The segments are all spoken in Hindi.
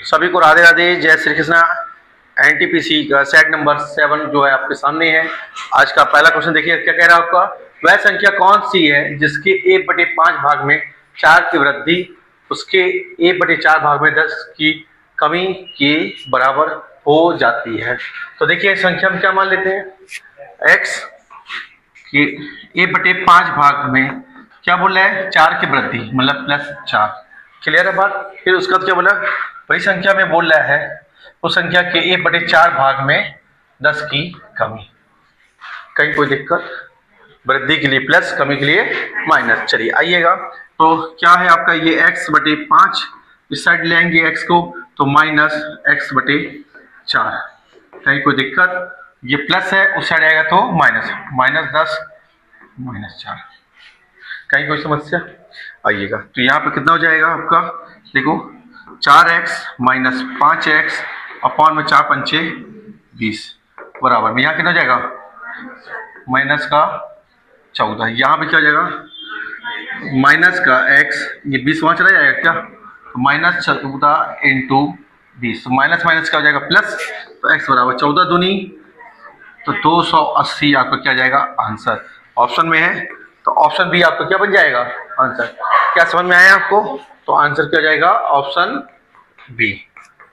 सभी को राधे राधे, जय श्री कृष्णा। एनटीपीसी का सेट नंबर 7 जो है आपके सामने है। आज का पहला क्वेश्चन देखिए क्या कह रहा है आपका। वह संख्या कौन सी है जिसके 1/5 भाग में 4 की वृद्धि उसके 1/4 भाग में 10 की कमी के बराबर हो जाती है। तो देखिए संख्या हम क्या मान लेते हैं, x की 1/5 भाग में क्या बोल रहा है, 4 की वृद्धि मतलब +4। क्लियर है बात। फिर उसका क्या बोला, वही संख्या में बोल रहा है उस संख्या के 1/4 भाग में 10 की कमी। कहीं कोई दिक्कत, वृद्धि के लिए प्लस, कमी के लिए माइनस। चलिए आइएगा, तो क्या है आपका ये x/5, इस साइड ले आएंगे x को तो -x/4। कहीं कोई दिक्कत, ये प्लस है उस साइड आएगा तो माइनस, -10 -4। कहीं कोई समस्या। आइएगा तो यहाँ पे कितना हो जाएगा आपका, देखो 4x - 5x अपॉन में 4 पंचे 20 बराबर में यहाँ कितना हो जाएगा -14। यहाँ पे क्या हो जाएगा माइनस का x, ये 20 वहाँ चला जाएगा क्या, तो -14 इंटू 20, तो माइनस माइनस क्या हो जाएगा प्लस, तो x बराबर 14 दूनी तो 280 आपका क्या जाएगा आंसर। ऑप्शन में है तो ऑप्शन बी आपका क्या बन जाएगा आंसर। क्या समझ में आया आपको, तो आंसर क्या जाएगा ऑप्शन बी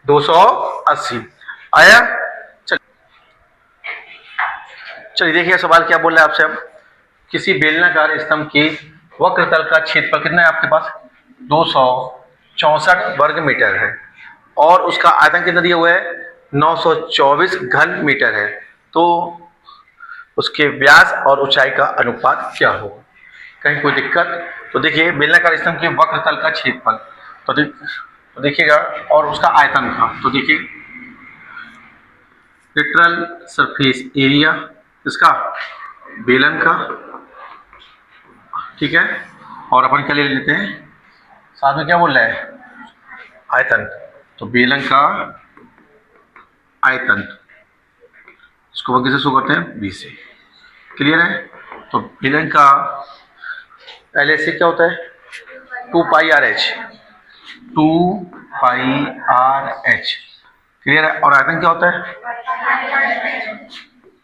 280 आया। चलिए देखिए सवाल क्या बोल रहा है आपसे। अब किसी बेलनाकार स्तंभ के वक्रतल का क्षेत्रफल कितना है आपके पास, 264 वर्ग मीटर है और उसका आयतन कितना दिया हुआ है 924 घन मीटर है। तो उसके व्यास और ऊंचाई का अनुपात क्या होगा। कहीं कोई दिक्कत, तो देखिए बेलनाकार स्तंभ के वक्रतल का क्षेत्रफल तो देखिएगा और उसका आयतन का, तो देखिए लिटरल सरफेस एरिया इसका बेलन का, ठीक है, और अपन क्या ले लेते हैं साथ में क्या बोल रहा है आयतन, तो बेलन का आयतन इसको वक्र से शो करते हैं 20 से। क्लियर है। तो बेलन का LHC क्या होता है 2πRh, 2πRh। क्लियर है। और आयतन क्या होता है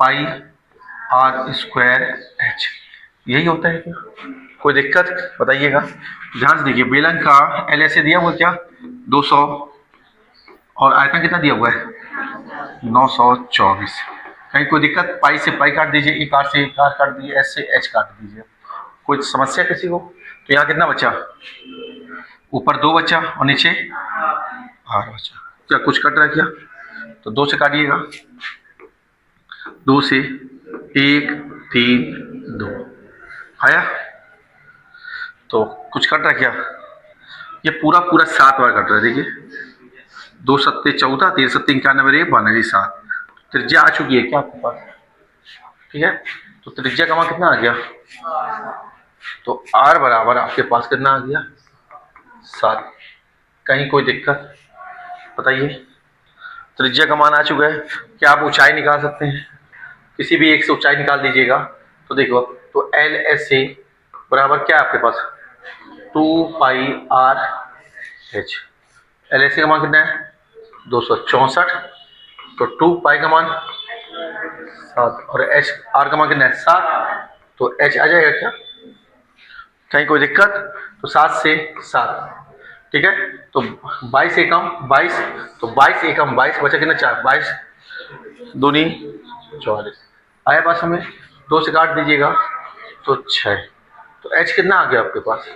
πr²h, यही होता है क्या, कोई दिक्कत बताइएगा। ध्यान से देखिए बेलन का LHC दिया हुआ क्या 200 और आयतन कितना दिया हुआ है 924। कहीं कोई दिक्कत, पाई से पाई काट दीजिए, एक आर से एक आर काट दीजिए, एच से एच काट दीजिए। कोई समस्या किसी को, तो यहाँ कितना बचा, ऊपर 2 बचा और नीचे आर बचा। क्या कुछ कट रहा है क्या, तो 2 से काटिएगा, 2 से 1 3 2 आया। तो कुछ कट रहा है क्या, ये पूरा 7 बार कट रहा है। देखिए 2 सत्ते 14, 3 सत्ते 91, 92 7। त्रिज्या आ चुकी है क्या आपके पास, ठीक है। तो त्रिज्या का मान कितना आ गया, तो R बराबर आपके पास कितना आ गया 7। कहीं कोई दिक्कत बताइए। त्रिज्या का मान आ चुका है। क्या आप ऊंचाई निकाल सकते हैं, किसी भी एक से ऊंचाई निकाल दीजिएगा। तो देखो तो LHC बराबर क्या है आपके पास 2πRh। LHC का मान कितना है 264, तो 2π का मान 7 और R का मान कितना है 7, तो H आ जाएगा क्या, कहीं कोई दिक्कत। तो 7 से 7, ठीक है। तो 22 एकम 22, तो 22 एकम 22 बचा कितना 4, 22 दूनी 44 आया पास हमें। 2 से काट दीजिएगा तो 6, तो H कितना आ गया आपके पास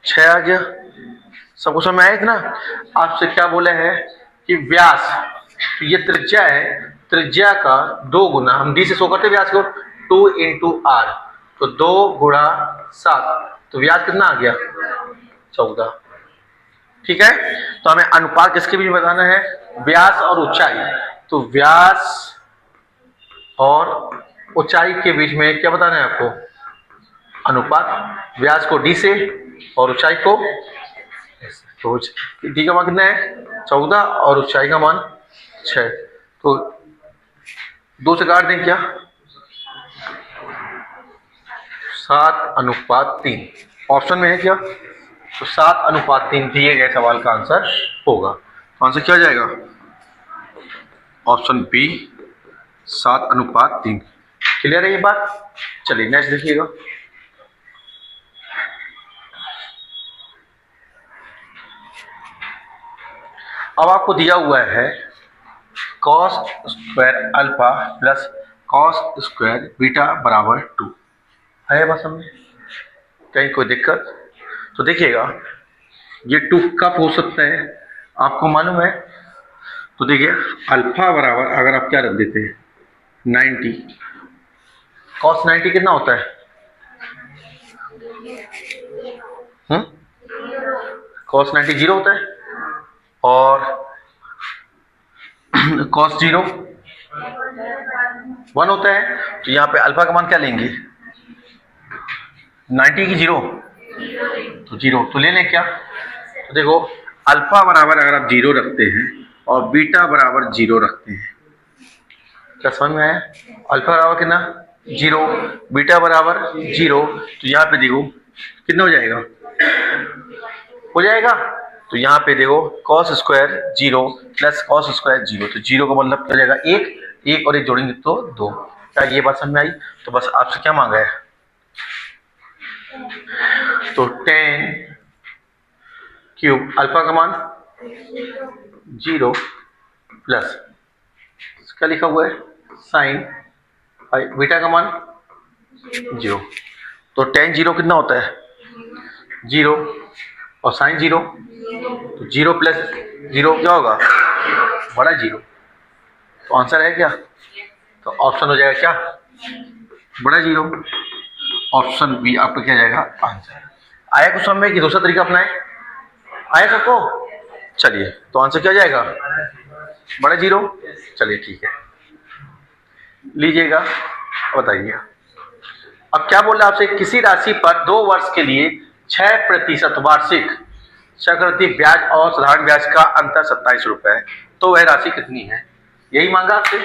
6 आ गया। सबको समझ में आया इतना। आपसे क्या बोला है कि व्यास, तो ये त्रिज्या है, त्रिज्या का 2 गुना, हम D से शो करते व्यास को 2 × R, तो 2 गुणा 7, तो व्यास कितना आ गया 14, ठीक है। तो हमें अनुपात किसके बीच बताना है, व्यास और ऊंचाई। तो व्यास और ऊंचाई के बीच में क्या बताना है आपको अनुपात, व्यास को D से और ऊंचाई को, तो D का मान कितना है 14 और ऊंचाई का मान 6, तो 2 से काट दें क्या 7:3। ऑप्शन में है क्या तो 7:3 दिए गए सवाल का आंसर होगा। तो आंसर क्या हो जाएगा? Option B 7:3। क्लियर है ये बात? चलिए नेक्स्ट देखिएगा। अब आपको दिया हुआ है cos square alpha plus cos square beta बराबर 2 है। बस हमें कहीं कोई दिक्कत? तो देखिएगा ये 2 कब हो सकता है आपको मालूम है? तो देखिए अल्फा बराबर अगर आप क्या रख देते हैं 90, cos 90 कितना होता है? cos 90 0 होता है और cos 0 1 होता है। तो यहाँ पे अल्फा का मान क्या लेंगे? 90 की 0, तो 0 तो ले लें क्या? तो देखो अल्फा बराबर अगर आप 0 रखते हैं और बीटा बराबर 0 रखते हैं, क्या समझ में आया? अल्फा बराबर कितना? 0, बीटा बराबर 0, तो यहाँ पे देखो कितना हो जाएगा? हो जाएगा। तो यहाँ पे देखो cos square 0 plus cos square 0, तो 0 का मतलब क्या हो जाएगा? 1 और 1 जोड़ेंगे तो 2। क्या ये बात समझ में आई? तो बस आपसे क्या मांगा है? तो 10 क्यूब अल्फा का मान 0 प्लस क्या लिखा हुआ है? साइन बीटा का मान 0। तो 10 0 कितना होता है? 0 और साइन 0, तो 0 प्लस 0 क्या होगा? बड़ा 0। तो आंसर है क्या? तो ऑप्शन हो जाएगा क्या? बड़ा 0। ऑप्शन बी आपका क्या जाएगा आंसर। आया कुछ समझ में कि दूसरा तरीका अपनाए? आया सबको? चलिए तो आंसर क्या जाएगा? बड़ा 0। चलिए ठीक है, लीजिएगा बताइए। अब क्या बोल रहा है आपसे? किसी राशि पर 2 वर्ष के लिए 6% वार्षिक चक्रवृद्धि ब्याज और साधारण ब्याज का अंतर 27 रुपए है, तो वह राशि कितनी है? यही मांगा आपसे।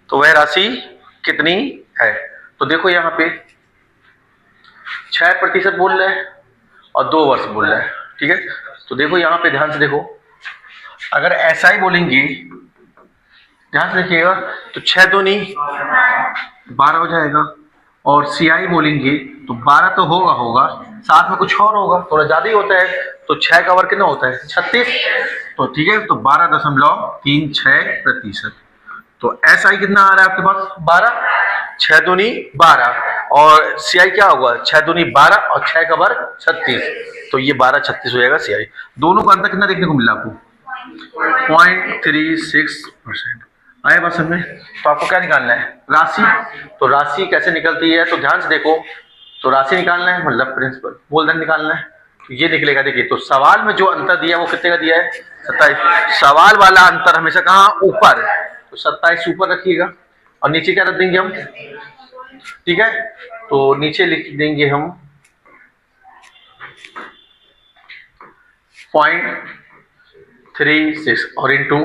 तो वह राशि कितनी है? तो देखो यहाँ पे 6% बोल रहे हैं और 2 वर्ष बोल रहे हैं, ठीक है। तो देखो यहाँ पे ध्यान से देखो, अगर ऐसा ही बोलेंगे, ध्यान से देखिएगा, तो 6 दूनी 12 हो जाएगा, और CI बोलेंगे तो 12 तो होगा, साथ में कुछ और होगा, थोड़ा ज्यादा ही होता है। तो 6 का वर्ग कितना होता है? 36। तो ठीक है, तो 12.36%। तो SI कितना आ रहा है आपके पास? 12, 6 दूनी 12, और CI क्या होगा? 6 दूनी 12 और 6 का वर्ग 36, तो ये 12 36 हो जाएगा CI। दोनों का अंतर कितना देखने को मिला आपको? 0.36%। आए बात समझ में? तो आपको क्या निकालना है? राशि। तो राशि कैसे निकलती है? तो ध्यान से देखो, तो राशि निकालना है मतलब प्रिंसिपल मूलधन निकालना है, तो ये निकलेगा। देखिए तो सवाल में जो अंतर दिया है वो कितने का दिया है? 27। सवाल वाला अंतर हमेशा कहाँ? ऊपर। तो 27 ऊपर रखिएगा, और नीचे क्या रख देंगे हम? ठीक है, तो नीचे लिख देंगे हम 0.36 और इंटू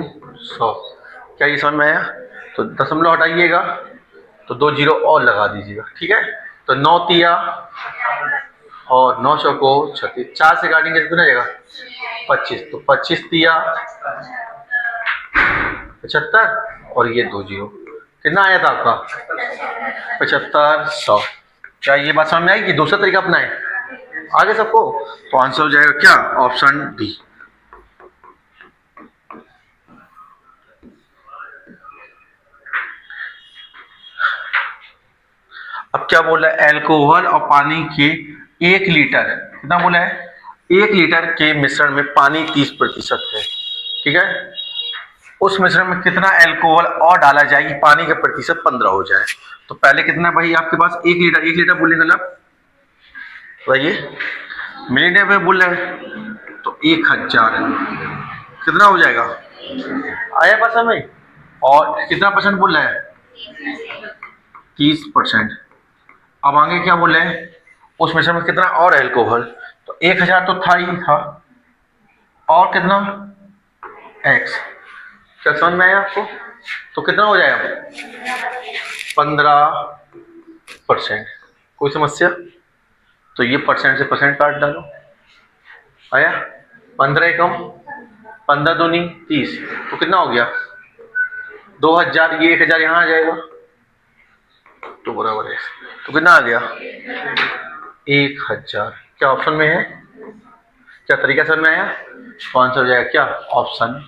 100। क्या ये समझ में आया? तो दशमलव हटाइएगा, तो 2 0 और लगा दीजिएगा, ठीक है। तो 9 तिया और 9 चौको 36, 4 से काटेंगे कितना जाएगा? 25। तो 25 तिया 75 और ये 2 0, कितना आया था आपका? 7500। क्या ये बात समझ में आई कि दूसरा तरीका अपनाएं? आगे सबको? तो आंसर हो जाएगा क्या? Option D. अब क्या बोला है? अल्कोहल और पानी के 1 लीटर, कितना बोला है? 1 लीटर के मिश्रण में पानी 30% है, ठीक है। उस मिश्रण में कितना अल्कोहल और डाला जाए कि पानी का प्रतिशत 15 हो जाए? तो पहले कितना भाई आपके पास? 1 लीटर। 1 लीटर बोलेंगे मतलब बताइए, मिलीलीटर में बोल रहे हैं, तो 1000 कितना हो जाएगा? आया पास में? और कितना परसेंट बोल रहे हैं? 30%। अब आगे क्या बोल रहे हैं? उस मिश्रण में कितना और अल्कोहल? तो 1000 तो था ही था, और कितना? X। क्या समझ में आया आपको? तो कितना हो जाएगा? 15%। कोई समस्या? तो ये परसेंट से परसेंट काट डालो, आया 15 एकम 15 दूनी 30, तो कितना हो गया 2000, ये 1000 यहाँ आ जाएगा तो बराबर है, तो कितना आ गया 1000। क्या ऑप्शन में है, क्या तरीका समझ में आया? तो आंसर हो जाएगा क्या ऑप्शन।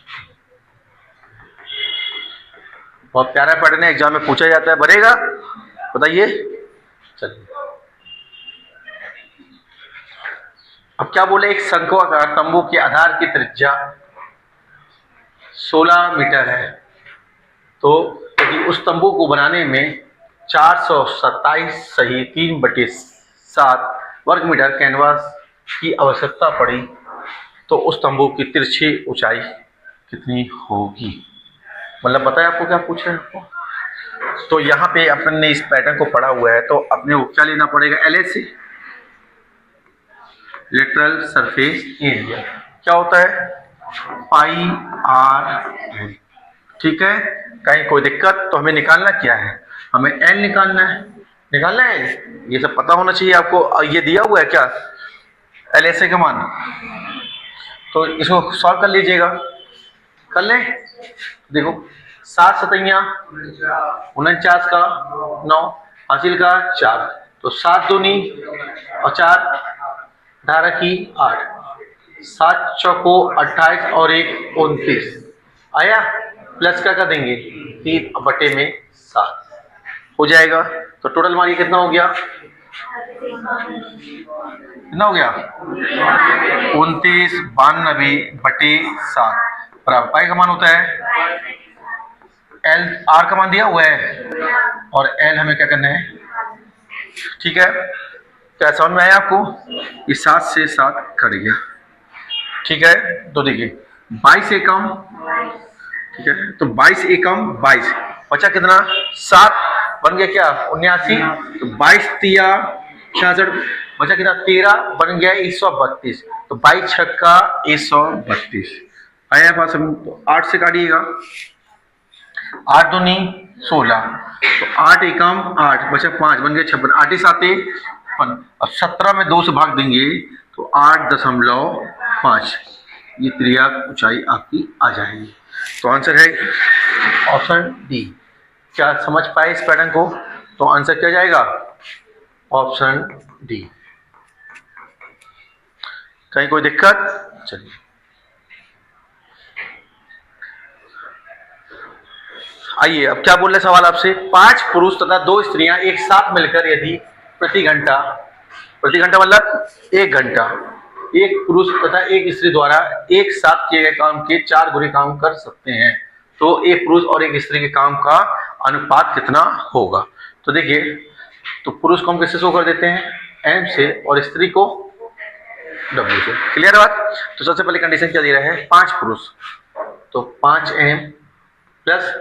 बहुत प्यारा पैटर्न है, एग्जाम में पूछा जाता है, बनेगा बताइए। चलिए अब क्या बोले, एक शंक्वाकार तंबू के आधार की त्रिज्या 16 मीटर है, तो यदि उस तंबू को बनाने में 427 सही 3/7 वर्ग मीटर कैनवास की आवश्यकता पड़ी, तो उस तंबू की तिरछी ऊंचाई कितनी होगी? मतलब पता है आपको क्या पूछ रहे हैं आपको? तो यहाँ पे अपन ने इस पैटर्न को पढ़ा हुआ है, तो अपने को क्या लेना पड़ेगा, LSA लेटरल सरफेस एरिया क्या होता है, पाई r। ठीक है, कहीं कोई दिक्कत? तो हमें निकालना क्या है, हमें L निकालना है, ये सब पता होना चाहिए आपको। ये दिया हुआ है क्या LSA का मान, तो इसको सॉल्व कर लीजिएगा, कर लें। देखो 7 सतैया 49 का 9 हासिल का 4, तो 7 दूनी और 4 18 की 8, 7 चौको 28 और 1 29 आया, प्लस क्या कर देंगे 3/7 हो जाएगा। तो टोटल मारिए कितना हो गया, कितना हो गया 29/92/7 बराबर पाई का मान होता है L, R का मान दिया हुआ है और L हमें क्या करना है। ठीक है, क्या समझ में आया आपको? ये 7 से 7 कट गया। ठीक है, तो देखिए 22 एकम, ठीक है, तो 22 एकम 22 बचा कितना 7 बन गया क्या 79, तो 22 तिया 66 बचा कितना 13 बन गया 132, तो 22 छक्का 132 आया पास। हम तो 8 से काटिएगा, 8 दूनी 16, तो 8 एकम 8 बचा 5 बन गया 56, 8 ही 7 अब 17 में 2 से भाग देंगे तो 8.5, ये त्रिया ऊंचाई आपकी आ जाएगी। तो आंसर है ऑप्शन डी। क्या समझ पाए इस पैटर्न को? तो आंसर क्या जाएगा ऑप्शन डी। कहीं कोई दिक्कत? चलिए आइए, अब क्या बोल रहे सवाल आपसे, 5 पुरुष तथा 2 स्त्रियां एक साथ मिलकर यदि प्रति घंटा मतलब 1 घंटा एक पुरुष तथा एक स्त्री द्वारा एक साथ किए गए काम के 4 गुने काम कर सकते हैं, तो एक पुरुष और एक स्त्री के काम का अनुपात कितना होगा? तो देखिए, तो पुरुष को हम किससे शो कर देते हैं M से और स्त्री को W से। क्लियर है बात? तो सबसे पहले कंडीशन क्या दे रहा है, 5 पुरुष तो 5M प्लस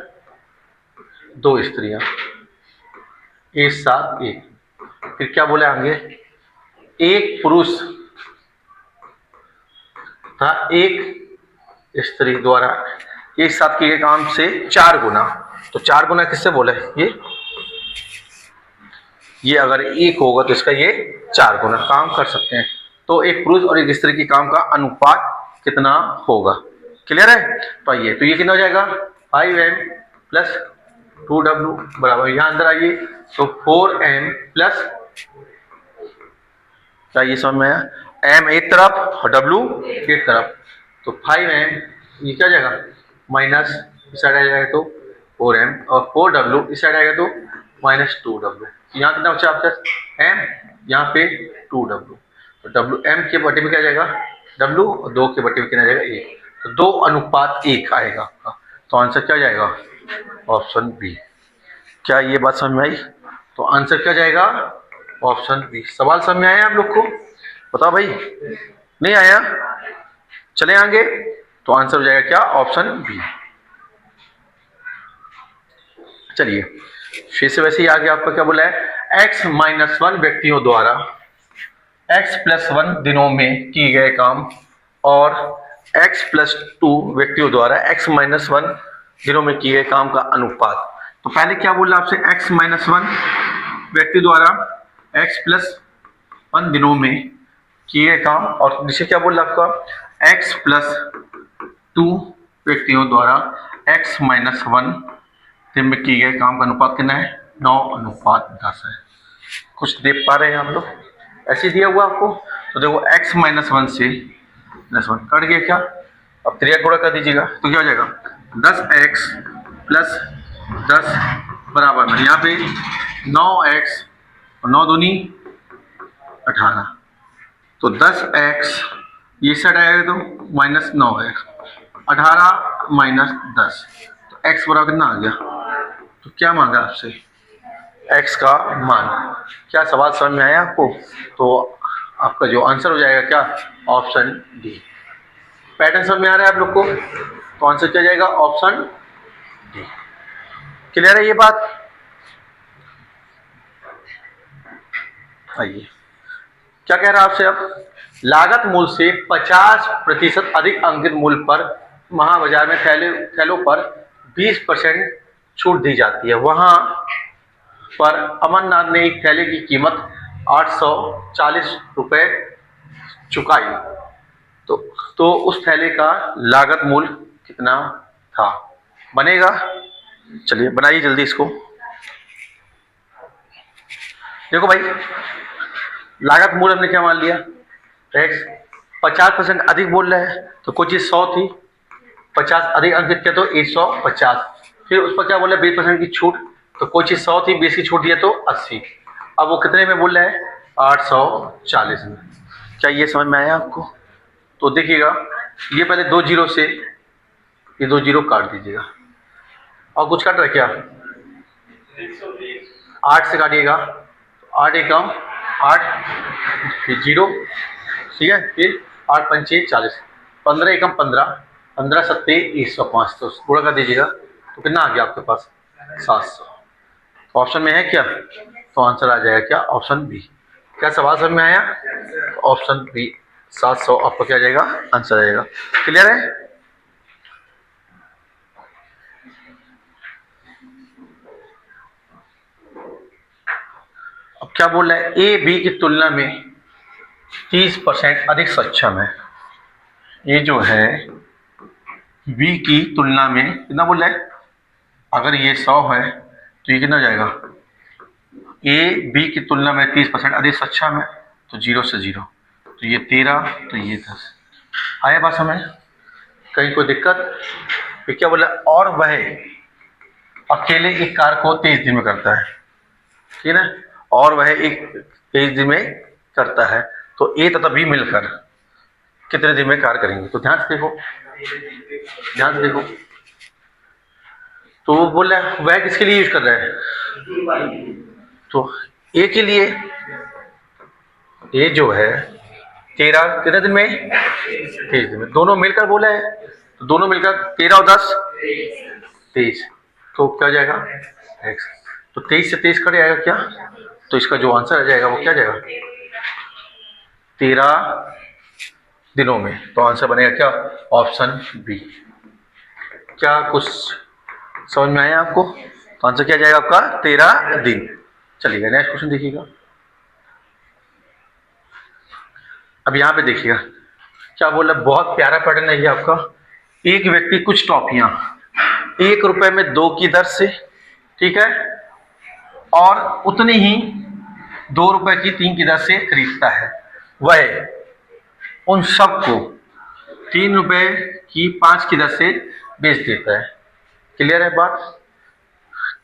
2 स्त्रियां एक साथ एक, फिर क्या बोले आगे, एक पुरुष था एक स्त्री द्वारा एक साथ किए गए काम से 4 गुना, तो 4 गुना किससे बोले, ये अगर एक होगा तो इसका ये 4 गुना काम कर सकते हैं। तो एक पुरुष और एक स्त्री के काम का अनुपात कितना होगा? क्लियर है? तो आइए, तो ये कितना हो जाएगा 5M प्लस 2W बराबर, यहां अंदर आइए तो 4M प्लस, क्या ये समझ में आया, M एक तरफ और W एक तरफ, तो 5M ये क्या जाएगा माइनस इस साइड आ जाएगा तो 4M और 4W इस साइड आएगा तो -2W। यहाँ कितना बचा आपका M, यहाँ पे 2W, तो WM के बटे में क्या जाएगा W और 2 के बटे में क्या जाएगा 1, तो 2:1 आएगा आपका। तो आंसर क्या जाएगा ऑप्शन बी। क्या ये बात समझ में आई? तो आंसर क्या जाएगा ऑप्शन बी। सवाल समझ में आया आप लोग को? बताओ भाई, नहीं आया? चले आगे, तो आंसर हो जाएगा क्या ऑप्शन बी। चलिए फिर से वैसे ही आगे आपका क्या बोला है, x-1 व्यक्तियों द्वारा x+1 दिनों में किए गए काम और x+2 व्यक्तियों द्वारा x-1 दिनों में किए गए काम का अनुपात। तो पहले क्या बोला आपसे, x-1 व्यक्ति द्वारा x+1 दिनों में किए काम, और नीचे क्या बोल रहा आपका x प्लस 2 व्यक्तियों द्वारा x माइनस 1 दिन में किए गए काम का अनुपात कितना है? 9:10 है। कुछ देख पा रहे हैं आप लोग? ऐसे दिया हुआ आपको, तो देखो x माइनस 1 से -1 कट गया क्या? अब त्रिया गुणा कर दीजिएगा तो क्या हो जाएगा? 10x प्लस 10 बराबर में यहाँ पे 9x और 9 दूनी 18, तो 10x ये साइड आएगा तो माइनस 9x, 18 माइनस 10, तो x बराबर कितना आ गया? तो क्या मांगा आपसे? x का मान। क्या सवाल समझ में आया आपको? तो आपका जो आंसर हो जाएगा क्या? Option D. पैटर्न समझ में आ रहा है आप लोग को? तो आंसर क्या जाएगा? Option D. क्लियर है ये बात? आइए, क्या कह रहा है आपसे अब? लागत मूल्य से 50% अधिक अंकित मूल्य पर महाबाजार में थैलों पर 20% छूट दी जाती है। वहां पर अमरनाथ ने एक थैले की कीमत 840 रुपये चुकाई, तो उस थैले का लागत मूल्य कितना था? बनेगा? चलिए बनाइए जल्दी इसको। देखो भाई, लागत मूल्य हमने क्या मान लिया? x 50% अधिक बोल रहे हैं तो कोई चीज 100 थी, 50 अधिक अंकित किया तो 150, फिर उस पर क्या बोल रहे हैं? 20% की छूट, तो कोई चीज 100 थी, 20 की छूट दिया तो 80। अब वो कितने में बोल रहे हैं? 840 में। क्या ये समझ में आया आपको? तो देखिएगा, ये पहले 2 जीरो से ये 2 जीरो काट दीजिएगा, और कुछ काट रहे क्या? 8 से काटिएगा, 8 एकम 8, फिर 0, ठीक है, फिर 8 पंचे 40, 15 एकम 15, 15 सत्ते 105, तो गुणा कर दीजिएगा तो कितना आ गया आपके पास? 700। तो ऑप्शन में है क्या? तो आंसर आ जाएगा क्या? Option B. क्या सवाल समझ में आया? ऑप्शन बी 700 आपको क्या जाएगा? आंसर आएगा। क्लियर है? अब क्या बोल रहा है? ए बी की तुलना में 30% अधिक सक्षम है। ये जो है बी की तुलना में कितना बोल रहा है? अगर ये 100 है तो ये कितना जाएगा? ए बी की तुलना में 30% अधिक सक्षम है, तो 0 से 0, तो ये 13, तो ये 10। आया बात समझ? कहीं कोई दिक्कत? फिर क्या बोला? और वह अकेले एक कार्य को 23 दिन में करता है, ठीक है ना? और वह एक 23 दिन में करता है, तो ए तथा बी मिलकर कितने दिन में कार्य करेंगे? तो ध्यान से देखो, ध्यान से देखो। तो वो बोल रहा है वह किसके लिए यूज कर रहा है? तो ए के लिए, ए जो है 13 कितने दिन में? 23 दिन में। दोनों मिलकर बोला है, तो दोनों मिलकर 13 और 10 23, तो क्या जाएगा? x। तो 23 से 23 कट जाएगा क्या? तो इसका जो आंसर आ जाएगा वो क्या जाएगा? 13 दिनों में। तो आंसर बनेगा क्या? Option B. क्या कुछ समझ में आया आपको? तो आंसर क्या जाएगा आपका? 13 दिन। चलिएगा नेक्स्ट क्वेश्चन देखिएगा। अब यहाँ पे देखिएगा क्या बोल रहा है? बहुत प्यारा पैटर्न है ये आपका। एक व्यक्ति कुछ टॉफियां 1 रुपए में 2 की दर से, ठीक है, और उतनी ही 2 रुपए की 3 की दर से खरीदता है। वह उन सबको 3 रुपए की 5 की दर से बेच देता है। क्लियर है बात?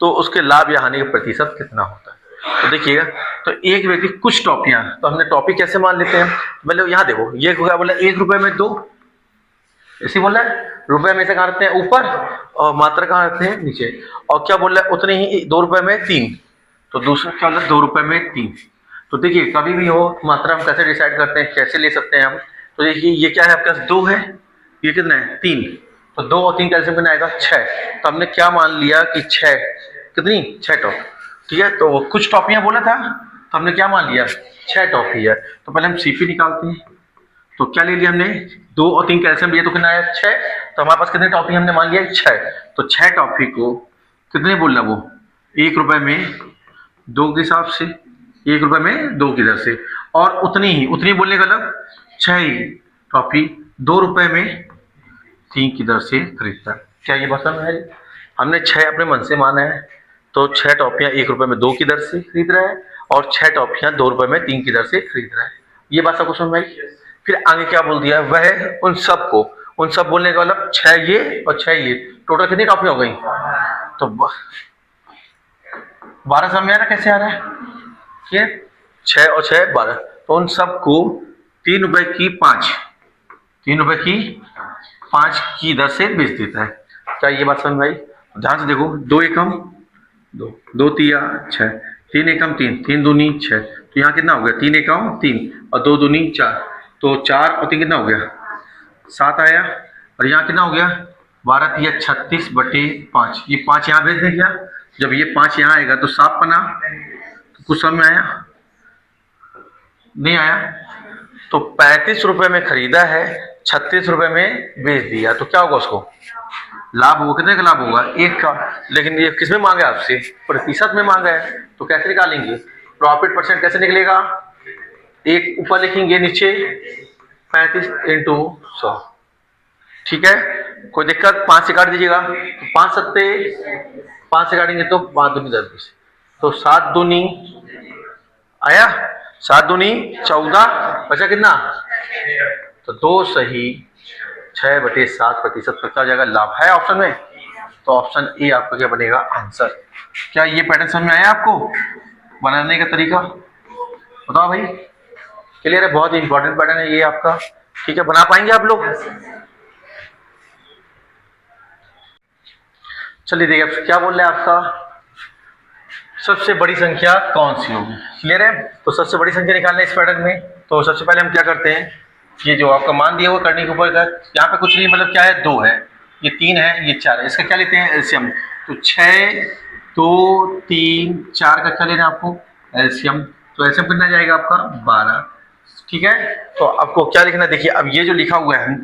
तो उसके लाभ या हानि का प्रतिशत कितना होता है? तो देखिएगा, तो एक व्यक्ति कुछ टॉफियां, तो हमने टॉफी कैसे मान लेते हैं? मतलब यहाँ देखो, ये क्या बोला? 1 रुपए में 2, ऐसे बोला है। रुपए में से कहाँ रखते हैं? ऊपर, और मात्रा कहाँ रखते हैं? नीचे। और क्या बोल रहा है? उतने ही 2 रुपए में 3, तो दूसरा क्या बोला? 2 रुपए में 3। तो देखिए, कभी भी हो मात्रा हम कैसे डिसाइड करते हैं, कैसे ले सकते हैं हम? तो देखिए, ये क्या है आपके पास? 2 है, ये कितना है? 3, तो 2 और 3 कैल्सियम कितना आएगा? 6। तो हमने क्या मान लिया कि 6 कितनी? 6 टॉफी, ठीक है। तो कुछ टॉफियां बोला था, तो हमने क्या मान लिया? 6 टॉफी है। तो पहले हम सीपी निकालते हैं। तो क्या ले लिया हमने? 2 और 3 कैल्शियम लिया, तो कितना आया? 6। तो हमारे पास कितने टॉफी हमने मान लिया? 6। तो 6 टॉफी को कितने बोल रहा वो? 1 रुपए में 2 के हिसाब से, 1 रुपए में 2 की दर से। और उतनी बोलने का मतलब 6 ही टॉफी 2 रुपए में 3 की दर से खरीदता है। क्या ये बात समझ है? हमने 6 अपने मन से माना है, तो 6 टॉफियां 1 रुपए में 2 की दर से खरीद रहा है और 6 टॉफियां 2 रुपए में 3 की दर से खरीद रहा है। ये बात सबको समझ में आई? फिर आगे क्या बोल दिया, वह उन सब बोलने का मतलब 6 ये और 6 ये, टोटल कितनी टॉफियां हो गई? तो 12 समझ में आ रहा कैसे आ रहा है? ठीक है, 6 और 6 12, तो उन सबको 3 रुपए की 5 की दर से बेच देता है। क्या ये बात समझ में आई? ध्यान से देखो, 2 एकम 2, 2 तिया 6, 3 एकम 3, 3 दूनी 6, तो यहाँ कितना हो गया? 3 एकम 3 और 2 दूनी 4, तो 4 और 3 कितना हो गया? 7 आया। और यहाँ कितना हो गया? 12 तिया 36 बटे 5, ये 5 यहाँ भेज दें क्या? जब ये 5 यहाँ आएगा तो 7 पना, तो कुछ समझ में आया? नहीं आया? तो 35 रुपए में खरीदा है, 36 रुपए में बेच दिया, तो क्या होगा? उसको लाभ होगा। कितने का लाभ होगा? 1 का। लेकिन ये किस में मांगा है आपसे? प्रतिशत में मांगा है, तो कैसे निकालेंगे? प्रॉफिट परसेंट कैसे निकलेगा? एक ऊपर लिखेंगे, नीचे 35 इंटू 100। ठीक है, कोई दिक्कत? 5 से काट दीजिएगा, तो 5 से काटेंगे तो 5 दूनी 10, तो 7 दूनी आया, 7 दूनी 14, बचा कितना? तो 2 सही 6/7% क्या हो जाएगा? लाभ है ऑप्शन में। तो ऑप्शन ए आपका क्या बनेगा? आंसर। क्या ये पैटर्न समझ में आया आपको? बनाने का तरीका बताओ भाई। क्लियर है? बहुत ही इंपॉर्टेंट पैटर्न है ये आपका। ठीक है, बना पाएंगे आप लोग? चलिए देखिए, अब क्या बोल रहे हैं आपका, सबसे बड़ी संख्या कौन सी होगी? क्लियर है? तो सबसे बड़ी संख्या निकालना है इस पैटर्न में। तो सबसे पहले हम क्या करते हैं, ये जो आपका मान दिया हुआ करने के ऊपर का, यहाँ पे कुछ नहीं, मतलब क्या है? 2 है, ये 3 है, ये 4 है, इसका क्या लेते हैं? एलसीएम। तो 6, 2, 3, 4 का क्या लेना है आपको? एलसीएम। तो एलसीएम कितना जाएगा आपका? 12। ठीक है, तो आपको क्या लिखना है? देखिए, अब ये जो लिखा हुआ है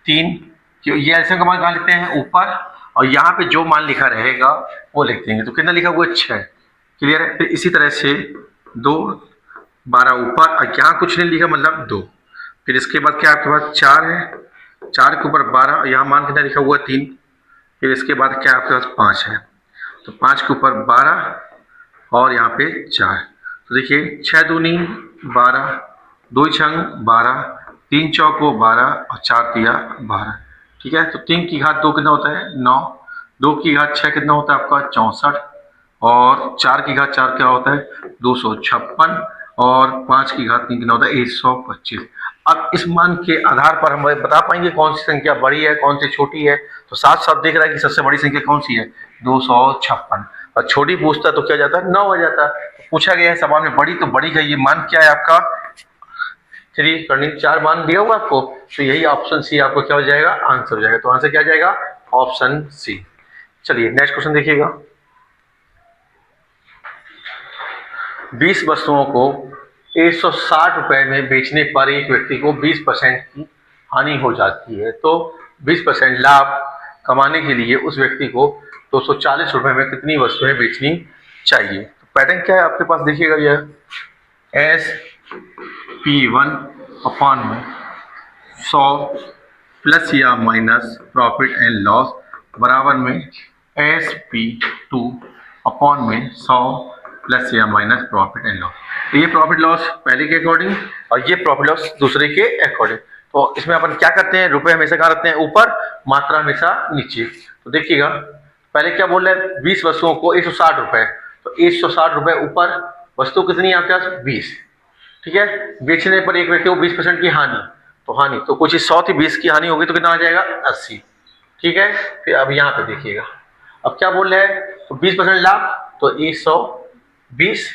3, ये एलसीएम का मान कहाँ लिखते हैं? ऊपर, और यहाँ पे जो मान लिखा रहेगा वो लिख देंगे। तो कितना लिखा हुआ है? 6। क्लियर है? फिर इसी तरह से 2, 12 ऊपर, और यहाँ कुछ नहीं लिखा, मतलब 2। फिर इसके बाद क्या आपके पास? 4 है, 4 के ऊपर 12, और यहाँ मान कितना लिखा हुआ है? 3। फिर इसके बाद क्या आपके पास? 5 है, तो 5 के ऊपर 12 और यहाँ पे 4। तो देखिए, 6 दूनी 12, 2 छंग 12, 3 चौको 12 और 4 तिया 12। ठीक है, तो 3 की घात 2 कितना होता है? 9, 2 की घात 6 कितना होता है आपका? 64, और 4 की घात 4 क्या होता है? 256, और 5 की घात 3 कितना होता है? 125। अब इस मान के आधार पर हम बता पाएंगे कौन सी संख्या बड़ी है, कौन सी छोटी है। तो साफ साफ दिख रहा है कि सबसे बड़ी संख्या कौन सी है? 256। और छोटी पूछता तो क्या जाता है? 9 हो जाता। पूछा गया है सवाल में बड़ी, तो बड़ी का ये मान क्या है आपका? 3 करनी 4 मान दिया हुआ आपको, तो यही ऑप्शन सी आपको क्या हो जाएगा? आंसर हो जाएगा। तो आंसर क्या जाएगा? Option C. चलिए नेक्स्ट क्वेश्चन देखिएगा। 20 वस्तुओं को 160 रुपए में बेचने पर एक व्यक्ति को 20% की हानि हो जाती है, तो 20% लाभ कमाने के लिए उस व्यक्ति को 240 रुपए में कितनी वस्तुएं बेचनी चाहिए? तो पैटर्न क्या है आपके पास? देखिएगा, यह SP1 अपॉन में 100 प्लस या माइनस प्रॉफिट एंड लॉस बराबर में SP2 अपॉन में 100 प्लस या माइनस प्रॉफिट एंड लॉस। तो ये प्रॉफिट लॉस पहले के अकॉर्डिंग और ये प्रॉफिट लॉस दूसरे के अकॉर्डिंग। तो इसमें अपन क्या करते हैं? रुपए हमेशा कहाँ रखते हैं? ऊपर, मात्रा हमेशा नीचे। तो देखिएगा, पहले क्या बोल रहे हैं? 20 वस्तुओं को 160 रुपए, तो 160 रुपए ऊपर, वस्तु कितनी है आपके पास? 20। ठीक है, बेचने पर एक व्यक्ति को 20% की हानि, तो हानि तो कुछ 100 थी, 20 की हानि होगी तो कितना आ जाएगा? 80। ठीक है, फिर अब यहाँ पे देखिएगा, अब क्या बोल रहे हैं? तो 20% लाभ, तो 120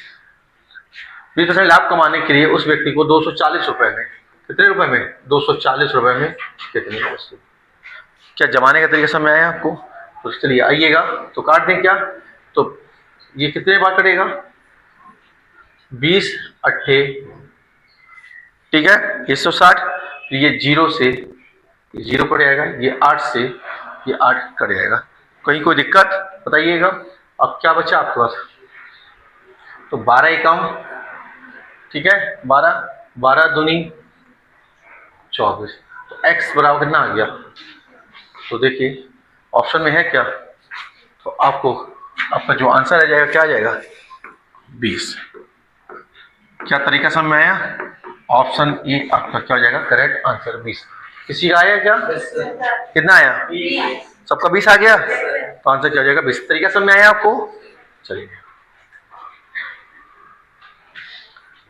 20% लाभ कमाने के लिए उस व्यक्ति को 240 रुपए में, कितने रुपए में? 240 रुपए में कितनी वस्तु? क्या जमाने का तरीका समझ आया आपको? तो चलिए आइएगा, तो काट दें क्या? तो ये कितने बार कटेगा? 20 अट्ठे, ठीक है, 160, ये 0 से 0 कट जाएगा, ये 8 से ये 8 कट जाएगा। कहीं कोई दिक्कत बताइएगा? अब क्या बचा आपके पास? तो 12 एकम, ठीक है, 12, 12 दूनी 24। तो x बराबर कितना आ गया? तो देखिए ऑप्शन में है क्या, तो आपको आपका जो आंसर आ जाएगा क्या आ जाएगा? 20। क्या तरीका समझ में आया? ऑप्शन ए आपका क्या हो जाएगा करेक्ट आंसर 20। किसी का आया क्या? कितना आया? सबका 20 आ गया, तो आंसर क्या हो जाएगा 20। तरीका समझ में आया आपको? चलिए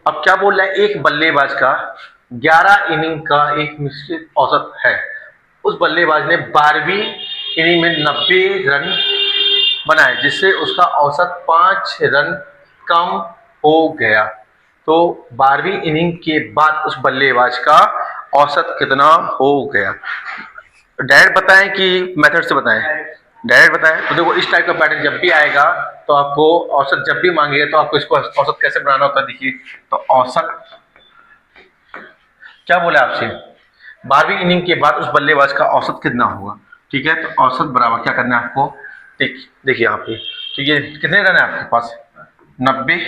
अब क्या बोल रहा है, एक बल्लेबाज का 11 इनिंग का एक निश्चित औसत है। उस बल्लेबाज ने 12वीं इनिंग में 90 रन बनाए, जिससे उसका औसत 5 रन कम हो गया। तो 12वीं इनिंग के बाद उस बल्लेबाज का औसत कितना हो गया? डायरेक्ट बताएं कि मेथड से बताएं? डायरेक्ट बताएं। तो देखो इस टाइप का पैटर्न जब भी आएगा तो आपको औसत जब भी मांगेगा तो आपको इसको औसत कैसे बनाना होता है, देखिए। तो औसत क्या बोला आपसे, 12वीं इनिंग के बाद उस बल्लेबाज का औसत कितना होगा, ठीक है। तो औसत बराबर क्या करना है आपको, देखिए यहाँ पे, तो ये कितने रन है आपके पास? 90,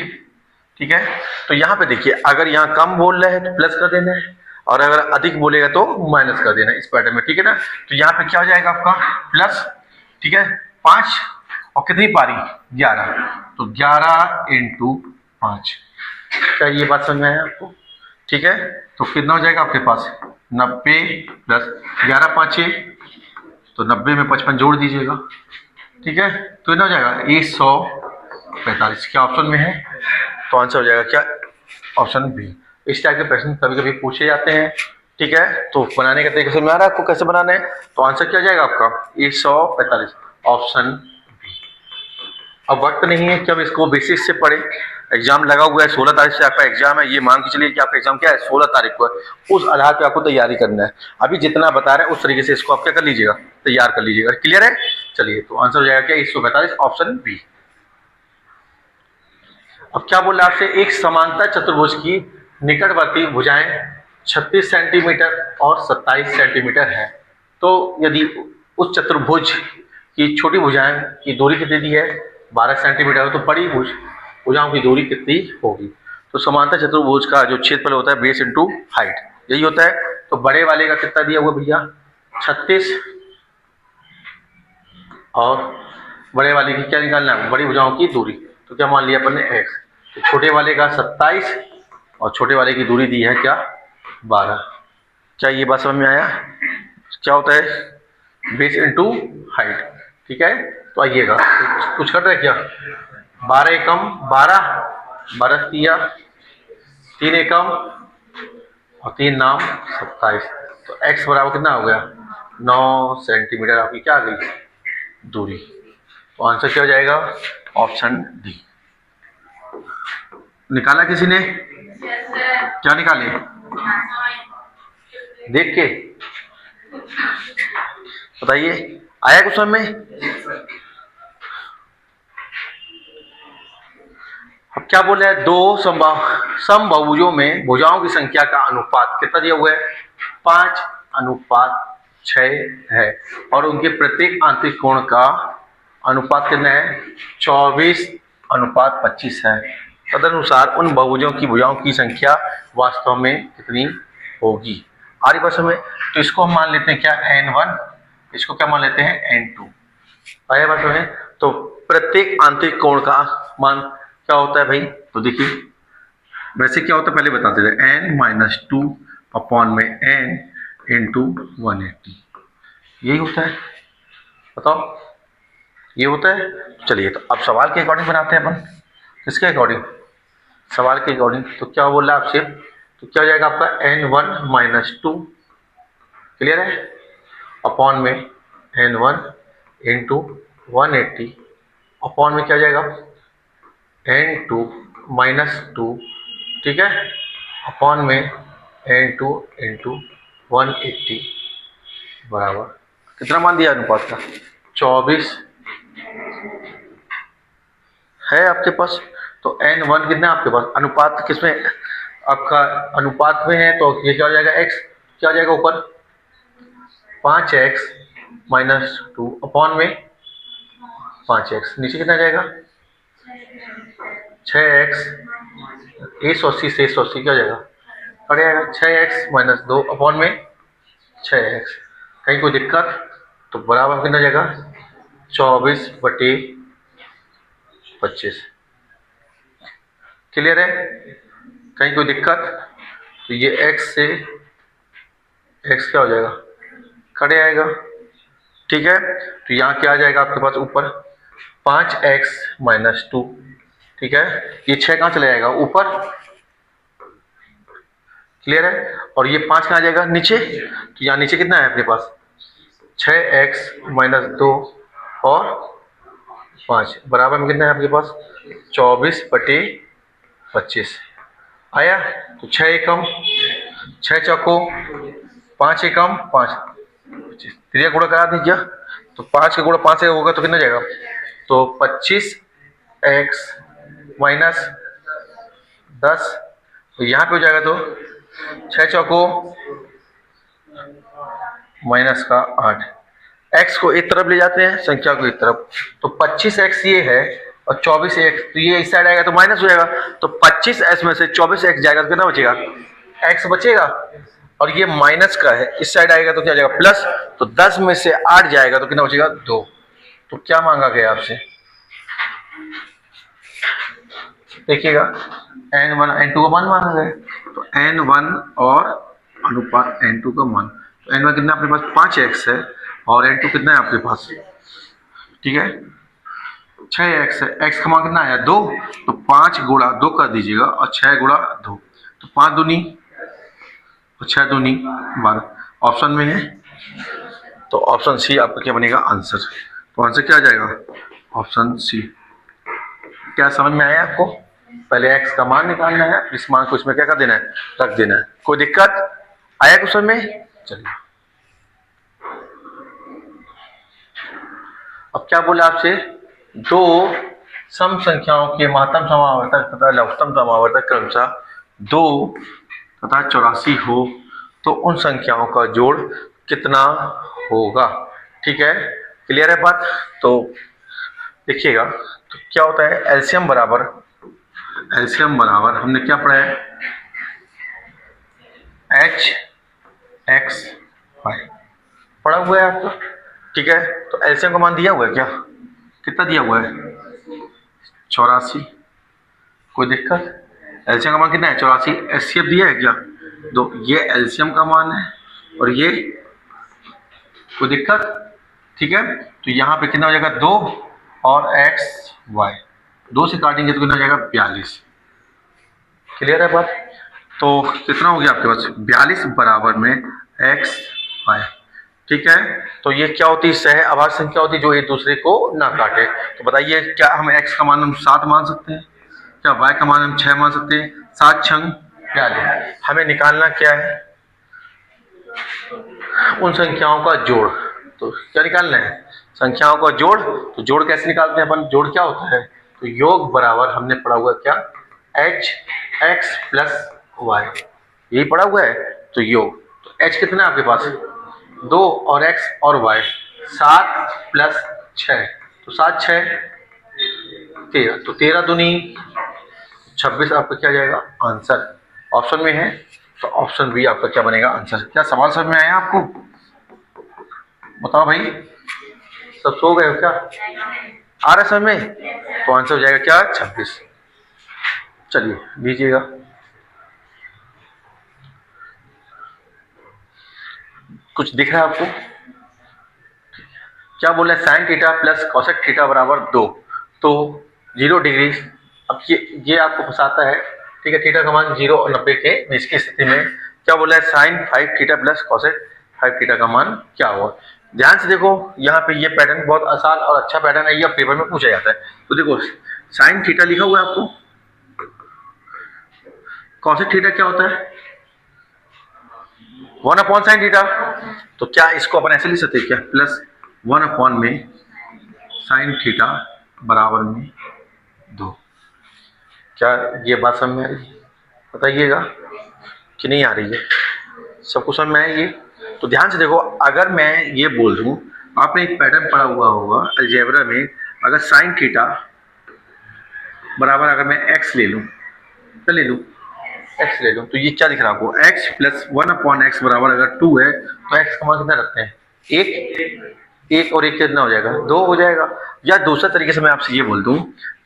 ठीक है। तो यहाँ पे देखिए अगर यहाँ कम बोल रहे हैं तो प्लस कर देना है, और अगर अधिक बोलेगा तो माइनस कर देना है इस पैटर्न में, ठीक है ना। तो यहाँ पे क्या हो जाएगा आपका प्लस, ठीक है, 5 और कितनी पारी 11, तो 11 इंटू 5। क्या ये बात समझ में आया आपको? ठीक है, तो कितना हो जाएगा आपके पास 90 प्लस 11 5, तो 90 में 55 जोड़ दीजिएगा, ठीक है। तो कितना हो जाएगा 145। क्या ऑप्शन में है? तो आंसर हो जाएगा क्या? Option B. इस टाइप के प्रश्न कभी कभी पूछे जाते हैं, ठीक है। तो बनाने का तरीका समझ आ रहा है आपको कैसे बनाना है? तो आंसर क्या जाएगा आपका 145, ऑप्शन बी। अब वक्त नहीं है कि अब इसको बेसिक से पढ़े, एग्जाम लगा हुआ है, 16 तारीख से आपका एग्जाम है। ये मान के चलिए कि आपका एग्जाम क्या है 16 तारीख को है। उस आधार पे आपको तैयारी करना है। अभी जितना बता रहे हैं उस तरीके से इसको आप क्या कर लीजिएगा, तैयार कर लीजिएगा। क्लियर है? चलिए तो आंसर हो जाएगा क्या 145, ऑप्शन बी। अब क्या बोला आपसे, एक समांतर चतुर्भुज की निकटवर्ती भुजाएं 36 सेंटीमीटर और 27 सेंटीमीटर है। तो यदि उस चतुर्भुज की छोटी भुजाएं की दूरी कितनी दी है 12 सेंटीमीटर, तो बड़ी भुजाओं की दूरी कितनी होगी? तो समांतर चतुर्भुज का जो क्षेत्रफल होता है बेस इंटू हाइट, यही होता है। तो बड़े वाले का कितना दिया हुआ भैया 36, और बड़े वाले की क्या निकालना है, बड़ी भुजाओं की दूरी। तो क्या मान लिया अपन ने x, तो छोटे वाले का 27 और छोटे वाले की दूरी दी है क्या 12। क्या ये बात समझ में आया? क्या होता है बेस इंटू हाइट, ठीक है। तो आइएगा कुछ कर रहे हैं क्या, 12 एकम 12, 12 तिया 3 एकम और 3 नाम 27। तो x बराबर कितना हो गया 9 सेंटीमीटर आपकी क्या आ गई दूरी। तो आंसर क्या हो जाएगा ऑप्शन डी। निकाला किसी ने? क्या निकाले देख के बताइए, आया कुछ समझ में? अब क्या बोल रहा है, दो समबाहुभुजों में भुजाओं की संख्या का अनुपात कितना दिया हुआ है 5:6 है, और उनके प्रत्येक आंतरिक कोण का अनुपात कितना है 24:25 है। तदनुसार उन बहुभुजों की भुजाओं की संख्या वास्तव में कितनी होगी? आ रही बात में? तो इसको हम मान लेते हैं क्या n1, इसको क्या मान लेते हैं n2। आया बात में? तो प्रत्येक आंतरिक कोण का मान क्या होता है भाई, तो देखिए वैसे क्या होता है पहले बताते थे, n-2 अपॉन में n इंटू 180, यही होता है। बताओ ये होता है। चलिए तो अब सवाल के अकॉर्डिंग बनाते हैं अपन। किसके अकॉर्डिंग? सवाल के अकॉर्डिंग। तो क्या बोल रहा है आपसे, तो क्या हो जाएगा आपका n1-2, क्लियर है, अपॉन में n1 इंटू 180 अपॉन में क्या हो जाएगा n2-2, ठीक है, अपॉन में n2 इंटू 180 बराबर कितना मान दिया अनुपात का 24 है आपके पास। तो n1 कितना है आपके पास, अनुपात किसमें आपका अनुपात में है, तो ये क्या हो जाएगा x, क्या हो जाएगा ऊपर 5x-2 अपॉन में 5x, नीचे कितना जाएगा 6x 180 से 180 क्या हो जाएगा, कट जाएगा 6x माइनस 2 अपॉन में 6x। कहीं कोई दिक्कत? तो बराबर कितना जाएगा 24/25। क्लियर है? कहीं कोई दिक्कत? तो ये x से x क्या हो जाएगा, कट जाएगा। ठीक है, तो यहाँ क्या आ जाएगा आपके पास ऊपर 5x माइनस 2। ठीक है, ये 6 कहाँ चला जाएगा ऊपर। क्लियर है? और ये 5 कहाँ जाएगा नीचे। तो यहाँ नीचे कितना है अपने पास 6x माइनस 2 और 5 बराबर में कितना है आपके पास 24/25 आया। तो 6 एकम 6 चौको 5 एकम 5 25 क्रिया गुणा करा दीजिए। तो 5 का गुणा 5 से होगा तो कितना जाएगा, तो 25x माइनस 10। तो यहाँ पे हो जाएगा तो 6 चौको माइनस का 8, x को एक तरफ ले जाते हैं संख्या को एक तरफ। तो 25x ये है और 24x, तो ये इस साइड आएगा तो माइनस हो जाएगा। तो 25x में से 24x जाएगा तो कितना बचेगा, x बचेगा। और ये माइनस का है, इस साइड आएगा तो क्या जाएगा प्लस। तो 10 में से 8 जाएगा तो कितना बचेगा 2। तो क्या मांगा गया आपसे, देखिएगा n1 n2 का मान मांगा गया। तो n1 और अनुपात n2 का मान। तो n1 कितना अपने पास 5x है और n2 कितना है आपके पास, ठीक है 6x है। x का मान कितना आया 2। तो 5 गुणा 2 कर दीजिएगा और 6 गुणा 2, तो 5 दूनी और 6 दूनी 12 ऑप्शन में है। तो ऑप्शन सी आपका क्या बनेगा आंसर। तो आंसर क्या आ जाएगा ऑप्शन सी। क्या समझ में आया आपको? पहले x का मान निकालना है, इस मान को इसमें क्या कर देना है, रख देना है। कोई दिक्कत आया क्वेश्चन में? चलिए अब क्या बोला आपसे, दो सम संख्याओं के महत्तम समावर्तक तथा लघुत्तम समावर्तक क्रमशः 2 तथा 84 हो तो उन संख्याओं का जोड़ कितना होगा। ठीक है, क्लियर है बात? तो देखिएगा तो क्या होता है एलसीएम बराबर हमने क्या पढ़ा है एच एक्स वाई पढ़ा हुआ है आपको। ठीक है, तो एलसीएम का मान दिया हुआ है क्या, कितना दिया हुआ है 84। कोई दिक्कत? एलसीएम का मान कितना है 84। एचसीएफ दिया है क्या, दो। ये एलसीएम का मान है और ये, कोई दिक्कत? ठीक है, तो यहाँ पे कितना हो जाएगा 2 और एक्स वाई 2 से काटेंगे तो कितना हो जाएगा 42। क्लियर है बात? तो कितना हो गया आपके पास 42 बराबर में एक्स वाई। ठीक है, तो ये क्या होती है सह आभाज्य संख्या होती है जो एक दूसरे को ना काटे। तो बताइए क्या हम x का मान हम 7 मान सकते हैं, क्या y का मान हम 6 मान सकते हैं। 7 छंग 42। हमें निकालना क्या है उन संख्याओं का जोड़। तो क्या निकालना है संख्याओं का जोड़। तो जोड़ कैसे निकालते हैं अपन, जोड़ क्या होता है, तो योग बराबर हमने पढ़ा हुआ क्या एच एक्स प्लस वाई, यही पढ़ा हुआ है। तो योग, तो एच कितना है आपके पास 2 और x और y 7 प्लस 6, तो 7 6 13, तो 13 दूनी 26 आपका क्या जाएगा आंसर ऑप्शन में है। तो ऑप्शन बी आपका क्या बनेगा आंसर। क्या सवाल समझ में आया आपको, बताओ भाई, सब सो गए हो क्या, आ रहा समझ में? तो आंसर हो जाएगा क्या 26। चलिए लीजिएगा, कुछ दिख रहा है आपको? क्या बोला sine theta plus cosec theta बराबर 2, तो 0 डिग्री। अब ये आपको फंसाता है। ठीक है, थीटा का मान 0 और 90 के बीच की स्थिति में क्या बोला है sine 5 theta plus cosec 5 theta का मान क्या होगा। ध्यान से देखो, यहाँ पे ये पैटर्न बहुत आसान और अच्छा पैटर्न है, यह पेपर में पूछा जाता है। तो देखो साइन थीटा लिखा हुआ है आपको, कॉसेक थीटा क्या होता है 1 अपॉन साइन थीटा। तो क्या इसको अपन ऐसे लिख सकते हैं क्या, प्लस 1 अपॉन में साइन थीटा बराबर में 2। क्या ये बात समझ में आ रही है, बताइएगा कि नहीं आ रही है, सबको समझ में आएगी? तो ध्यान से देखो, अगर मैं ये बोल दूं, आपने एक पैटर्न पढ़ा हुआ होगा अलजेब्रा में, अगर साइन थीटा बराबर अगर मैं x ले लूं, क्या ले लूँ, एक्स ले लूँ। तो ये क्या दिख रहा है आपको, एक्स प्लस 1/x बराबर अगर 2 है तो एक्स का मान कितना रखते हैं, एक। एक और एक कितना हो जाएगा, 2 हो जाएगा। या दूसरा तरीके से मैं आपसे ये बोल दूं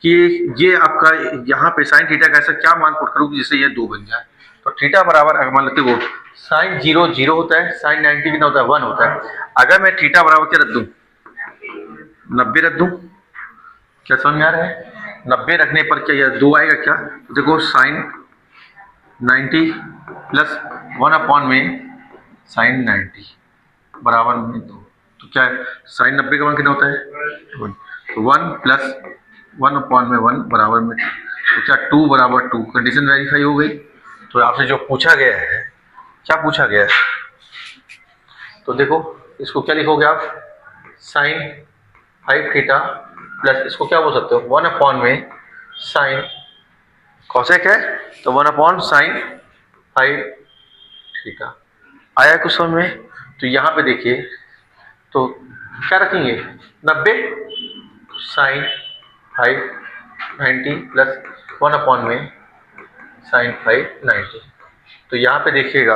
कि ये आपका यहाँ पे साइन थीटा का ऐसा क्या मान पुट करूँ जिससे ये 2 बन जाए। तो थीटा बराबर अगर मान लेते हो साइन 0 0 होता है, साइन 90 कितना होता है, 1 होता है। अगर मैं थीटा बराबर क्या रख दूं, 90 रख दूं, क्या समझ में आ रहा है। 90 रखने पर क्या यह 2 आएगा क्या, तो देखो साइन 90 प्लस 1 में साइन 90 बराबर में 2। तो क्या है, साइन 90 का मान कितना होता है 1, तो 1 प्लस 1/1 बराबर में 2। तो क्या 2 बराबर 2, कंडीशन वेरीफाई हो गई। तो आपसे जो पूछा गया है, क्या पूछा गया है, तो देखो इसको क्या लिखोगे आप, साइन 5 थीटा प्लस इसको क्या बोल सकते हो 1 में साइन कॉसेक है, तो 1 साइन 5 थीटा। आया कुछ समझ में। तो यहाँ पे देखिए तो क्या रखेंगे 90 साइन 5 90 प्लस 1 में साइन 5 90। तो यहाँ पे देखिएगा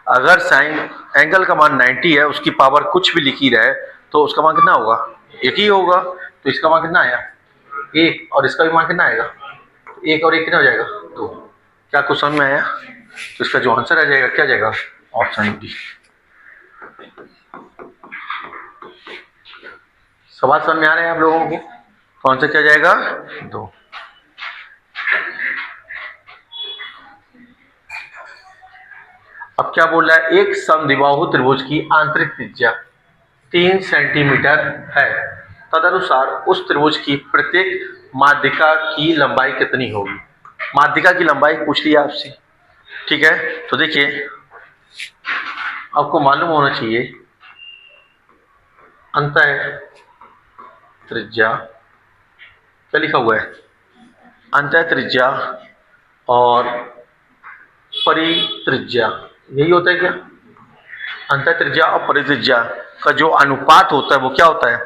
अगर साइन एंगल का मान 90 है, उसकी पावर कुछ भी लिखी रहे तो उसका मान कितना होगा, एक ही होगा। तो इसका मान कितना आया, एक, और इसका भी मान कितना आएगा, एक और एक कितना हो जाएगा, 2। क्या कुछ समझ में आया। तो इसका जो आंसर आ जाएगा क्या जाएगा, ऑप्शन डी। सवाल समझ में आ रहे हैं आप लोगों को, कौन सा क्या जाएगा, 2। अब क्या बोल रहा है, एक समद्विबाहु त्रिभुज की आंतरिक त्रिज्या 3 सेंटीमीटर है, तदनुसार उस त्रिभुज की प्रत्येक माध्यिका की लंबाई कितनी होगी। माध्यिका की लंबाई पूछ लिया आपसे, ठीक है। तो देखिए आपको मालूम होना चाहिए अंतः त्रिज्या, क्या लिखा हुआ है, अंतः त्रिज्या और परित्रिज्या, यही होता है क्या, अंतः त्रिज्या और परित्रिज्या का जो अनुपात होता है वो क्या होता है,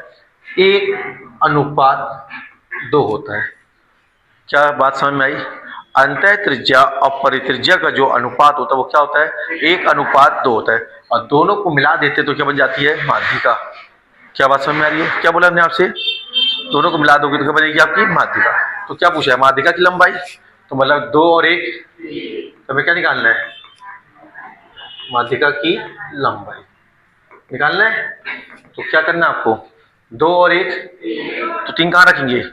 1:2 होता है। क्या बात समझ में आई। अंतः त्रिज्या और परित्रिज्या का जो अनुपात होता है वो क्या होता है, 1:2 होता है। और दोनों को मिला देते तो क्या बन जाती है, माध्यिका। क्या बात समझ में आ रही है, क्या बोला हमने आपसे, दोनों को मिला दोगे तो क्या बनेगी आपकी माध्यिका। तो क्या पूछा है, माध्यिका की लंबाई, तो मतलब 2 और 1, तो हमें क्या निकालना है, माध्यिका की लंबाई निकालना है। तो क्या करना है आपको, 2 और 1, तो 3 कहाँ रखेंगे,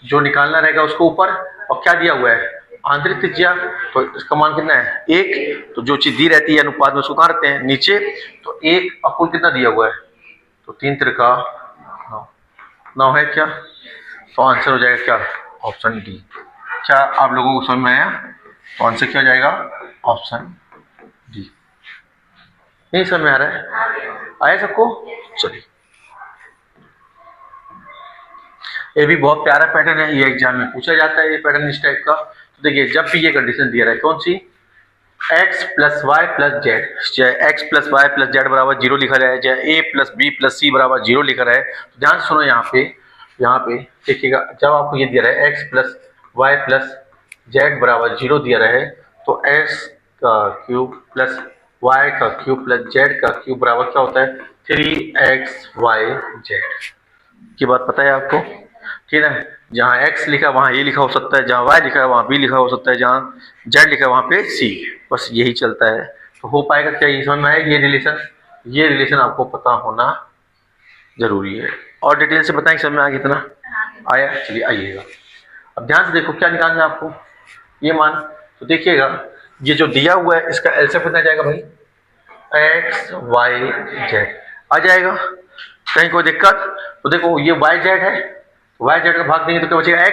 जो निकालना रहेगा उसको ऊपर। और क्या दिया हुआ है, आंतरिक त्रिज्या, तो इसका मान कितना है 1, तो जो चीज दी रहती है अनुपात में उसको कहाँ रखते हैं, नीचे। तो 1 और कुल कितना दिया हुआ है, तो 3 त्रिका 9 है क्या। तो आंसर हो जाएगा क्या, ऑप्शन डी। क्या आप लोगों को समझ में आया, तो आंसर क्या हो जाएगा, ऑप्शन डी। नहीं समझ में आ रहा है, आया सबको, चलिए। ये भी बहुत प्यारा पैटर्न है, ये एग्जाम में पूछा जाता है ये पैटर्न इस टाइप का। तो देखिए जब भी ये कंडीशन दिया रहा है, कौन सी, x plus Y plus Z, चाहे x plus Y plus Z बराबर 0 लिखा जाए, चाहे a plus B plus C बराबर 0 लिखा रहा है। तो ध्यान सुनो, यहाँ पे देखिएगा जब आपको ये दिया रहा है x plus Y plus Z बराबर 0 दिया रहा है, तो x का क्यूब प्लस y का क्यूब प्लस z का क्यूब बराबर क्या होता है, 3xyz की बात पता है आपको, ठीक है। जहाँ x लिखा वहाँ a लिखा हो सकता है, जहाँ y लिखा है वहाँ b लिखा हो सकता है, जहाँ z लिखा है वहाँ पे c, बस यही चलता है। तो हो पाएगा क्या, ये समझ में आएगा, ये रिलेशन आपको पता होना जरूरी है। और डिटेल से बताएं, समझ में आ गया इतना, आया। चलिए आइएगा, अब ध्यान से देखो क्या निकालना है आपको, ये मान। तो देखिएगा ये जो दिया हुआ है इसका एलसीएम कितना जाएगा भाई, x y z आ जाएगा, कहीं कोई दिक्कत। तो देखो ये y z है, y z का भाग देंगे तो क्या बचेगा,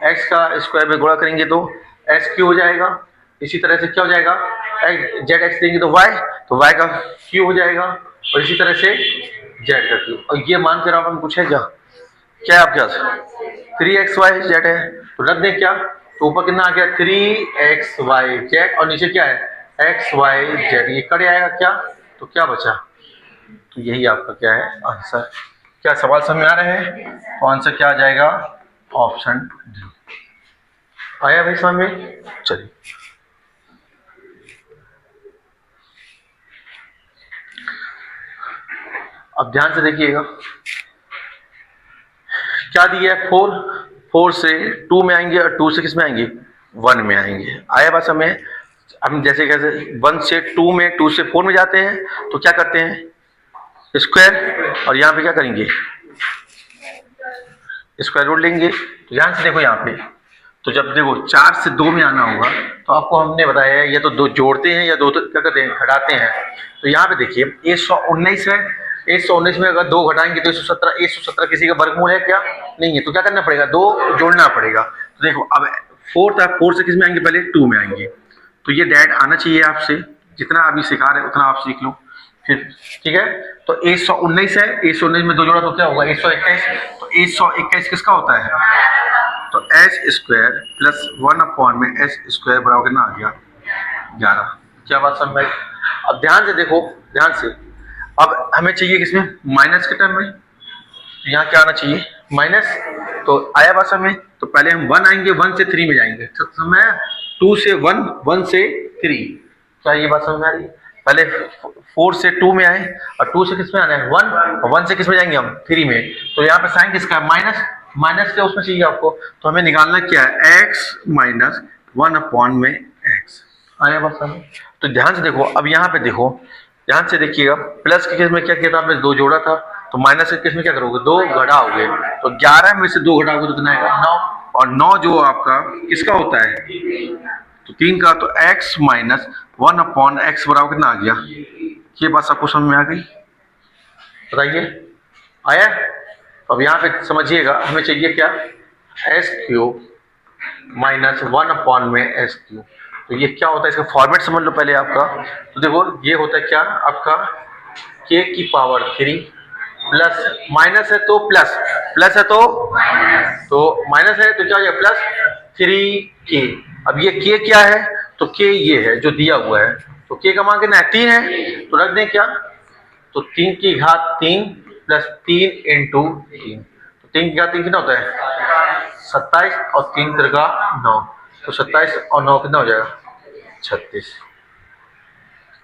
x का स्क्वायर में गुणा करेंगे तो x क्यू हो जाएगा। इसी तरह से क्या हो जाएगा, z x देंगे तो y का क्यू हो जाएगा, और इसी तरह से z का क्यू। और ये मान कर आपने पूछा क्या है आपके पास 3xyz है, तो रख दें क्या, तो ऊपर कितना आ गया 3xyz और नीचे क्या है xyz, ये कट आएगा क्या, तो क्या बचा, तो यही आपका क्या है आंसर। क्या सवाल समझ में आ रहे हैं, तो आंसर क्या आ जाएगा, ऑप्शन डी। आया भाई समझ में? चलिए अब ध्यान से देखिएगा क्या दिया है, 4, 4 से 2 में आएंगे और 2 से किस में आएंगे, 1 में आएंगे। आया बात समझ में? हम जैसे कैसे 1 से 2 में, 2 से 4 में जाते हैं तो क्या करते हैं, स्क्वायर, और यहाँ पे क्या करेंगे, स्क्वायर रूट लेंगे। तो ध्यान से देखो यहाँ पे, तो जब देखो 4 से 2 में आना होगा तो आपको हमने बताया है या तो 2 जोड़ते हैं या 2 क्या करते हैं, घटाते हैं। तो यहाँ पे देखिए 119 है, 119 में अगर 2 घटाएंगे तो 117, 117 किसी का वर्गमूल है क्या, नहीं है, तो क्या करना पड़ेगा, 2 जोड़ना पड़ेगा। तो देखो अब 4 था, 4 से किस में आएंगे, पहले 2 में आएंगे। तो ये डैड आना चाहिए आपसे, जितना अभी सिखा रहे उतना आप सीख लो फिर, ठीक है। तो 119 है, 119 में 2 जोड़ा तो क्या होगा, 121। तो 121 किसका होता है, तो एच स्क्वायर प्लस 1 में एच स्क्वायर बराबर कितना आ गया, 11। क्या बात समझ में? अब ध्यान से देखो, ध्यान से, अब हमें चाहिए किसमें, माइनस के टर्म में। तो यहाँ क्या आना चाहिए, माइनस। तो आया बात समझ में? तो पहले हम 1 आएंगे, 1 से 3 में जाएंगे, तो समय 2 से 1, 1 से 3। क्या ये बात समझ में आ रही है? पहले 4 से 2 में आए और 2 से किस में आना है, 1, और 1 से किस में जाएंगे हम, 3 में। तो यहाँ पे साइन किसका है, माइनस, माइनस के उसमें चाहिए आपको। तो हमें निकालना क्या है, x माइनस 1 में x। आया बात समझ? तो ध्यान से देखो, अब यहाँ पे देखो, ध्यान से देखिएगा, प्लस के केस में क्या किया था आपने, 2 जोड़ा था, तो माइनस के केस में क्या करोगे, 2 घटाओगे। तो 11 में से 2 घटाओगे तो कितना आएगा, 9, और 9 जो आपका किसका होता है, तो 3 का। तो x माइनस 1/x बराबर कितना आ गया, ये बात सबको समझ में आ गई, बताइए आया? तो अब यहाँ पे समझिएगा, हमें चाहिए क्या, एस क्यूब माइनस 1 में एस क्यूब। तो ये क्या होता है, इसका फॉर्मेट समझ लो पहले आपका। तो देखो ये होता है क्या आपका, k की पावर 3 प्लस, माइनस है तो प्लस, प्लस है तो माइनस है तो क्या हो जाएगा, प्लस 3k। अब ये k क्या है, तो k ये है जो दिया हुआ है, तो k का मान कितना है, 3 है, तो रख दें क्या, तो 3 की घात 3 प्लस 3 इंटू 3, तो 3 की घात 3 कितना होता है, 27, और 3 तिरका 9, तो 27 और 9 कितना हो जाएगा, 36।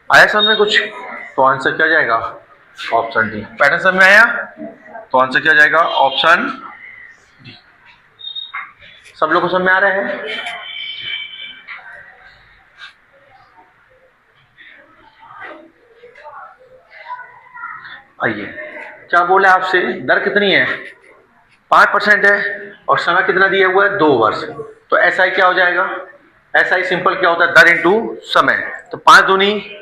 आया समझ में कुछ? तो आंसर क्या जाएगा, ऑप्शन डी। पैटर्न समझ में आया? तो आंसर क्या जाएगा, ऑप्शन डी। सब लोग को समझ में आ रहा है? आइए, क्या बोला आपसे, दर कितनी है, 5% है, और समय कितना दिया हुआ है, 2 वर्ष। तो ऐसा ही क्या हो जाएगा, ऐसा ही सिंपल क्या होता है, दर इंटू समय। तो 5 दूनी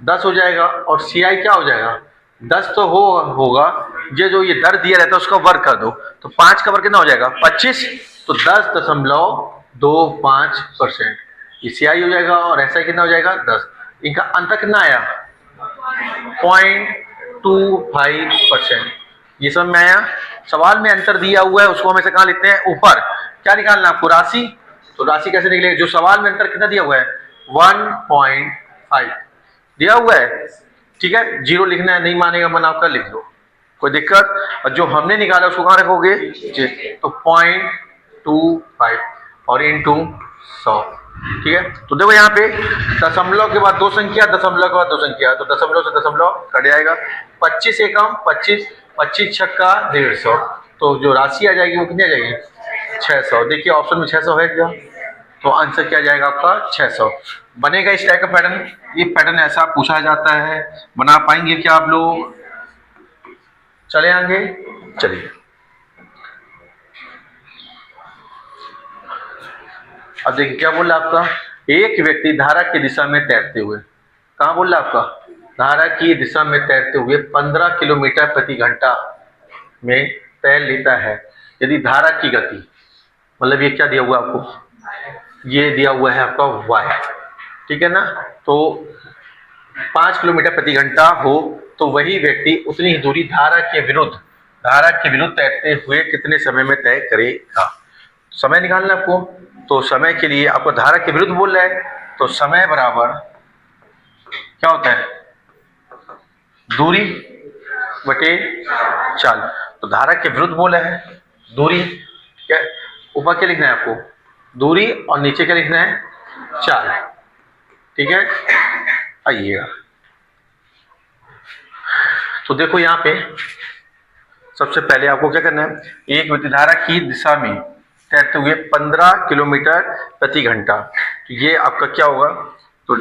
10 हो जाएगा, और CI क्या हो जाएगा, 10 तो होगा, ये जो ये दर दिया रहता है उसका वर्ग कर दो, तो 5 का वर्ग कितना हो जाएगा, 25, तो 10.25%। ये CI हो जाएगा, और SI कितना हो जाएगा, 10। इनका अंतर कितना आया, 0.25%। ये समझ में आया? सवाल में अंतर दिया हुआ है उसको हमेशा कहाँ लिखते हैं, ऊपर। क्या निकालना आपको, राशि। तो राशि कैसे निकलेगी, जो सवाल में अंतर कितना दिया हुआ है, 1.5 दिया हुआ है, ठीक है। 0 लिखना है, नहीं मानेगा मन आपका, लिख दो, कोई दिक्कत। और जो हमने निकाला उसको कहाँ रखोगे, तो 0.25 और इंटू 100, ठीक है। तो देखो यहाँ पे दशमलव के बाद 2 संख्या, दशमलव के बाद 2 संख्या, तो दशमलव से दशमलव कट जाएगा, 25 एकम 25, 25 छक्का 150, तो जो राशि आ जाएगी वो कितनी आ जाएगी, 600। देखिए ऑप्शन में 600 है क्या, तो आंसर क्या जाएगा आपका, 600। बनेगा इस टाइप का पैटर्न, ये पैटर्न ऐसा पूछा जाता है, बना पाएंगे क्या आप लोग? चले आगे, चलिए। अब देखिए क्या बोल रहा आपका, एक व्यक्ति धारा की दिशा में तैरते हुए, कहाँ बोल रहा आपका, धारा की दिशा में तैरते हुए 15 किलोमीटर प्रति घंटा में तैर लेता है, यदि धारा की गति, मतलब ये क्या दिया हुआ आपको, ये दिया हुआ है आपका y, ठीक है ना। तो 5 किलोमीटर प्रति घंटा हो तो वही व्यक्ति उतनी ही दूरी धारा के विरुद्ध तैरते हुए कितने समय में तय करेगा। समय निकालना आपको, तो समय के लिए आपको धारा के विरुद्ध बोल रहा है, तो समय बराबर क्या होता है, दूरी बटे चाल। तो धारा के विरुद्ध बोला है, दूरी क्या ऊपर क्या लिखना है आपको, दूरी और नीचे क्या लिखना है, चाल। ठीक है, आइएगा। तो देखो यहाँ पे सबसे पहले आपको क्या करना है, एक विद्युत धारा की दिशा में तैरते हुए 15 किलोमीटर प्रति घंटा। तो ये आपका क्या होगा, तो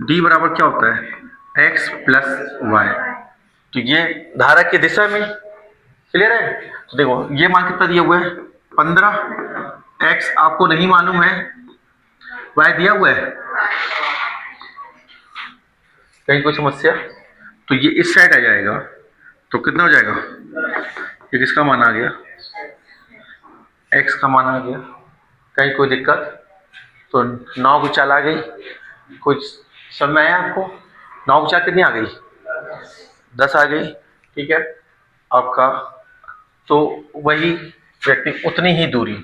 d बराबर क्या होता है, x प्लस वाई। तो ये धारा की दिशा में, क्लियर है। तो देखो ये मान कितना दिया हुआ है, 15, x आपको नहीं मालूम है, y दिया हुआ है, कहीं कोई समस्या। तो ये इस साइड आ जाएगा, तो कितना हो जाएगा, ये किसका मान आ गया, x का मान आ गया। कहीं कोई दिक्कत, तो 9 की चाल आ गई, कुछ समझ आया आपको, 9 की चाल कितनी आ गई, 10 आ गई। ठीक है आपका, तो वही व्यक्ति उतनी ही दूरी,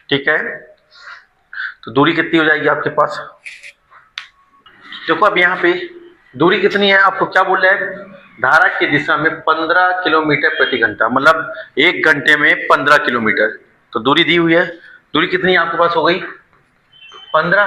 ठीक है। तो दूरी कितनी हो जाएगी आपके पास, देखो अब यहाँ पे दूरी कितनी है, आपको क्या बोल रहा है, धारा की दिशा में 15 किलोमीटर प्रति घंटा, मतलब 1 घंटे में 15 किलोमीटर। तो दूरी दी हुई है, दूरी कितनी आपके पास हो गई, 15।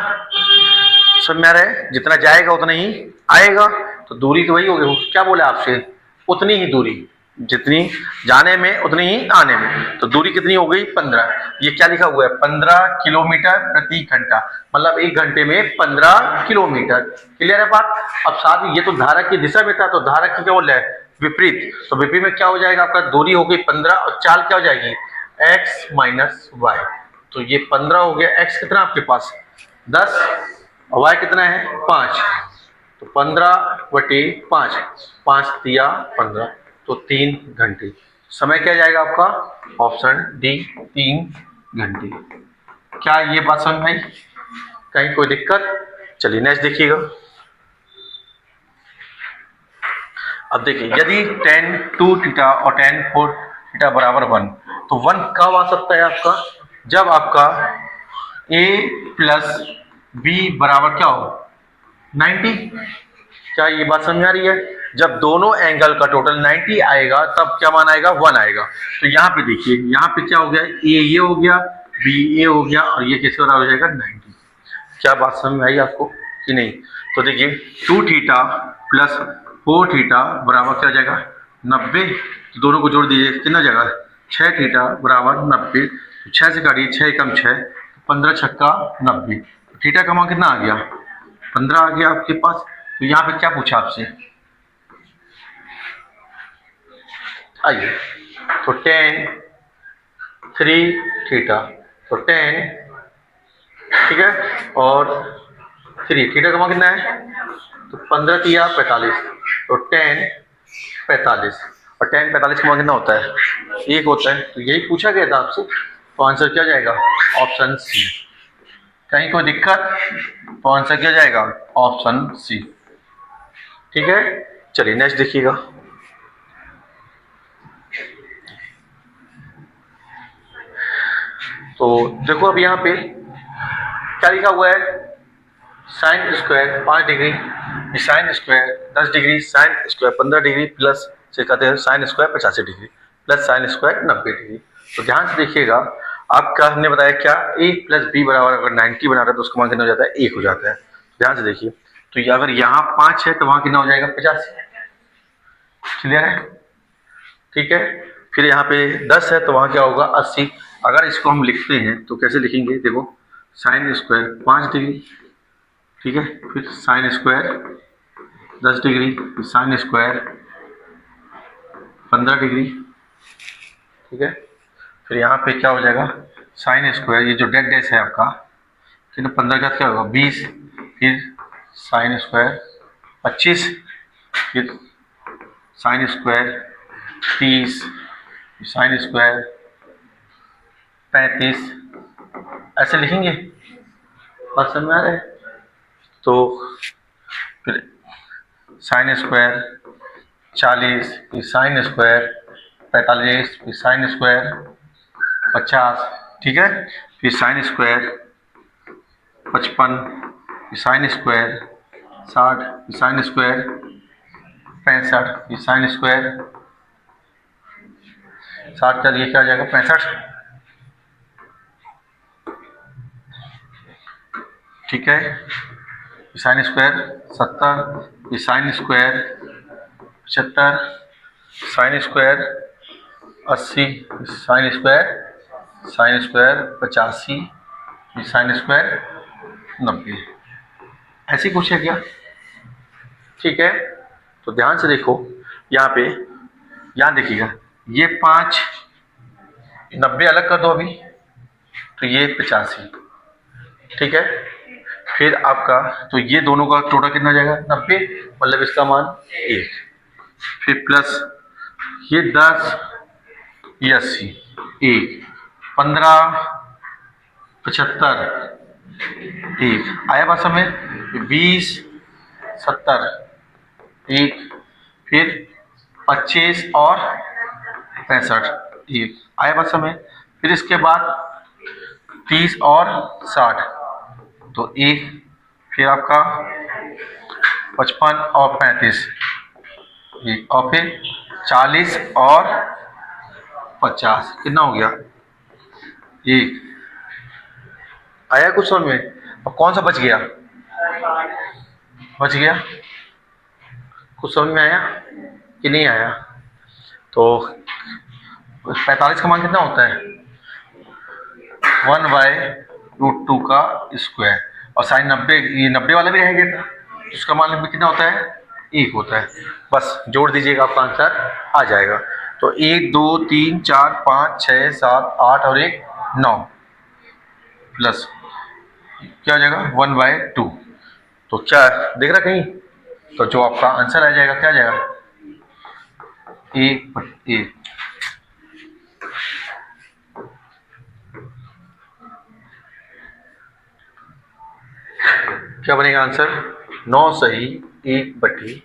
समझ में आ रहा है, जितना जाएगा उतना ही आएगा। तो दूरी तो वही हो गई, क्या बोला आपसे, उतनी ही दूरी, जितनी जाने में उतनी ही आने में। तो दूरी कितनी हो गई, 15। ये क्या लिखा हुआ है, 15 किलोमीटर प्रति घंटा, मतलब 1 घंटे में 15 किलोमीटर। क्लियर है बात। अब साथ ही ये तो धारा की दिशा में था, तो धारा की क्या बोल रहा है, विपरीत। तो विपरीत में क्या हो जाएगा आपका, दूरी हो गई 15 और चाल क्या हो जाएगी, x माइनस वाई। तो ये 15 हो गया, x कितना आपके पास 10 और y कितना है 5। तो 15/5, 5 दिया 15, तो 3 घंटे। समय क्या जाएगा आपका, ऑप्शन डी 3 घंटे। क्या ये बात समझ में आई, कहीं कोई दिक्कत। चलिए नेक्स्ट देखिएगा। अब देखिए यदि tan 2 थीटा और tan 4 थीटा बराबर 1, तो 1 कब आ सकता है आपका, जब आपका a प्लस b बराबर क्या हो 90। क्या ये बात समझ आ रही है, जब दोनों एंगल का टोटल 90 आएगा तब क्या मान आएगा, 1 आएगा। तो यहाँ पे देखिए, यहाँ पे क्या हो गया, a ये हो गया, b ये हो गया, और ये किसके बराबर हो जाएगा 90। क्या बात समझ में आई आपको कि नहीं। तो देखिए 2 थीटा प्लस 4 थीटा बराबर क्या हो जाएगा 90। तो दोनों को जोड़ दीजिए, कितना जाएगा 6 थीटा बराबर 90। 6 से काटिए, 6 कम 6, 15 छक्का 90। थीटा का मान कितना आ गया, 15 आ गया आपके पास। तो यहाँ पे क्या पूछा आपसे, आइए, तो tan 3 थीटा, तो tan, ठीक है, और 3 थीटा का मान कितना है, तो 15 तिया 45, तो tan 45, और tan 45 का मान कितना होता है 1 होता है। तो यही पूछा गया था आपसे, तो आंसर क्या जाएगा, ऑप्शन सी। कहीं कोई दिक्कत, तो आंसर क्या जाएगा, ऑप्शन सी। ठीक है, चलिए नेक्स्ट देखिएगा। तो देखो अब यहाँ पे क्या लिखा हुआ है, sine square 5 degree, sine square 10 degree, sine square 15 degree, plus से कहते हैं sine square 85 degree, plus sine square 90 degree. तो ध्यान से देखिएगा, आपका हमने बताया क्या, a प्लस b बराबर अगर 90 बना रहा है तो उसका मान कितना हो जाता है, 1 हो जाता है। ध्यान से देखिए, तो ये अगर यहाँ 5 है तो वहाँ कितना हो जाएगा 85। क्लियर है, ठीक है। फिर यहाँ पे 10 है तो वहाँ क्या होगा 80। अगर इसको हम लिखते हैं तो कैसे लिखेंगे, देखो साइन स्क्वायर 5 डिग्री, ठीक है, फिर साइन स्क्वायर 10 डिग्री, फिर साइन स्क्वायर 15 डिग्री, ठीक है। फिर यहाँ पे क्या हो जाएगा साइन स्क्वायर, ये जो डेड डैश है आपका, फिर 15 का क्या होगा 20, फिर साइन स्क्वायर 25, फिर साइन स्क्वायर 30, साइन स्क्वायर 35, ऐसे लिखेंगे, बात समझ में आ रहा है। तो फिर साइन स्क्वायर 40, फिर साइन स्क्वायर 45, फिर साइन स्क्वायर 50, ठीक है, फिर साइन स्क्वायर 55, फिर साइन स्क्वायर 60, फिर साइन स्क्वायर 65, फिर साइन स्क्वायर 60, चलिए क्या आ जाएगा 65, ठीक है, साइन स्क्वायर 70, ये sine square 75, sine square 80, sine square 85, sine square 90। ऐसी कुछ है क्या? ठीक है, तो ध्यान से देखो यहाँ पे, यहाँ देखिएगा ये 5, 90 अलग कर दो अभी, तो ये 85। ठीक है, फिर आपका तो ये दोनों का टोटल कितना जाएगा 90, मतलब इसका मान 1, फिर प्लस ये 10, ये 80, 1, 15, 75, 1 आया बात समझ, 20, 70, 1, फिर 25 और 65, 1 आया बात समझ, फिर इसके बाद 30 और 60, तो 1, फिर आपका 55 और 35, 1 और फिर 40 और 50, कितना हो गया 1। आया कुछ समझ में? अब कौन सा बच गया? बच गया, कुछ समझ में आया कि नहीं आया? तो 45 का मान कितना होता है 1/√2 का स्क्वायर, और साइन 90, ये 90 वाला भी रहेगा था, उसका मान भी कितना होता है 1 होता है। बस जोड़ दीजिएगा, आपका आंसर आ जाएगा। तो 1 2 3 4 5 6 7 8 और 1 9, प्लस क्या हो जाएगा 1/2। तो क्या देख रहा कहीं? तो जो आपका आंसर आ जाएगा क्या आ जाएगा 1/1। क्या बनेगा आंसर 9 सही 1/।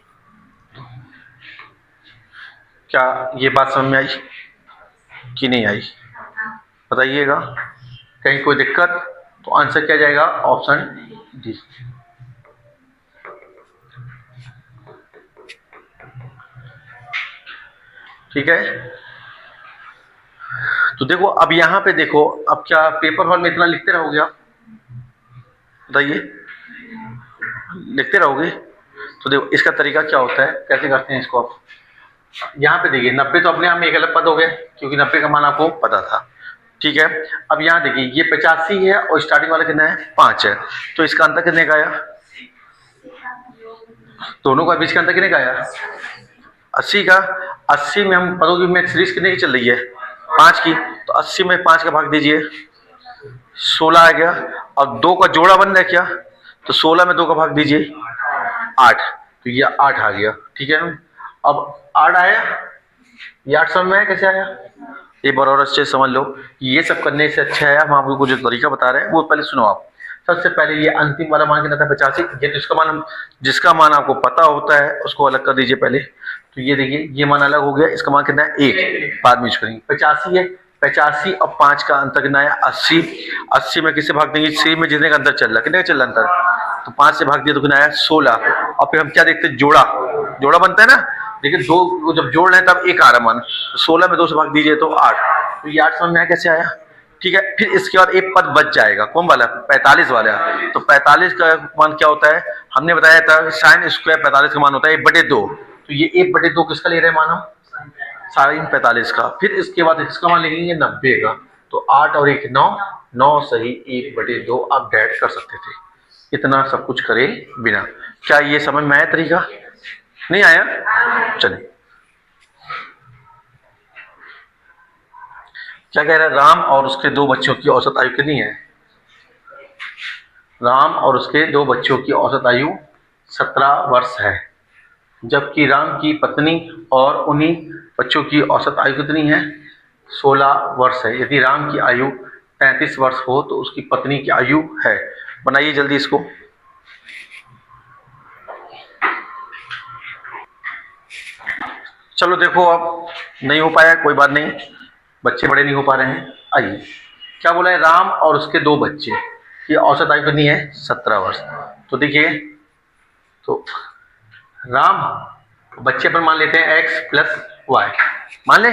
क्या ये बात समझ में आई कि नहीं आई? बताइएगा, कहीं कोई दिक्कत? तो आंसर क्या जाएगा ऑप्शन डी। ठीक है, तो देखो अब यहाँ पे देखो, अब क्या पेपर हॉल में इतना लिखते रहोगे आप? बताइए, लिखते रहोगे? तो देखो इसका तरीका क्या होता है, कैसे करते हैं इसको आप। यहाँ पे देखिए 90 तो अपने आप में एक अलग पद हो गए, क्योंकि 90 का मान आपको पता था। ठीक है, अब यहाँ देखिए ये 85 है और स्टार्टिंग वाला कितना है 5 है, तो इसका अंतर कितने का आया? दोनों का बीच का अंतर कितने का आया 80 का। 80 में हम पदों की में सीरीज कितने की चल रही है 5 की, तो 80 में 5 का भाग दीजिए 16 आ गया, और 2 का जोड़ा बन रहा है क्या, तो 16 में 2 का भाग दीजिए 8, तो ये 8 आ गया। ठीक है, अब 8 आया, ये 8 समझ में आया कैसे आया? ये बराबर अच्छे समझ लो, ये सब करने से अच्छा है हम आपको जो तरीका बता रहे हैं वो पहले सुनो आप। सबसे पहले ये अंतिम वाला मान कितना था 85, ये तो इसका मान जिसका मान आपको पता होता है उसको अलग कर दीजिए पहले। तो ये देखिए ये मान अलग हो गया, इसका मान कितना है 1, बाद में यूज करेंगे। 85 है, 85 और 5 का अंतर कितना है 80, 80 में किससे भाग देंगे 6 में, जितने का अंतर चल रहा है, कितने का चल रहा अंतर, तो 5 से भाग दिया तो कितना आया 16, और फिर हम क्या देखते हैं जोड़ा, जोड़ा बनता है ना, देखिए 2 को जब जोड़ रहे हैं तब 1 आ रहा मान, 16 में 2 से भाग दीजिए तो 8, तो ये 8 समझ में आया कैसे आया? ठीक है, फिर इसके बाद एक पद बच जाएगा, कौन वाला 45 वाला, तो 45 का मान क्या होता है हमने बताया था, साइन स्क्वायर 45 का मान होता है 1/2, तो ये 1/2 किसका ले रहे हैं मान हम साइन 45 का। फिर इसके बाद इसका मान लिखेंगे 90 का, तो 8 और 1 9, 9 सही 1/2 आप डेड कर सकते थे, इतना सब कुछ करे बिना। क्या ये समझ में आया तरीका? नहीं आया? चलिए, क्या कह रहा है, राम और उसके 2 बच्चों की औसत आयु कितनी है? राम और उसके 2 बच्चों की औसत आयु 17 वर्ष है, जबकि राम की पत्नी और उन्हीं बच्चों की औसत आयु कितनी है 16 वर्ष है। यदि राम की आयु 33 वर्ष हो तो उसकी पत्नी की आयु है, बनाइए जल्दी इसको। चलो देखो, अब नहीं हो पाया कोई बात नहीं, बच्चे बड़े नहीं हो पा रहे हैं। आइए, क्या बोला है, राम और उसके 2 बच्चे की औसत आयु कितनी है 17 वर्ष। तो देखिए, तो राम बच्चे पर मान लेते हैं x + y, मान ले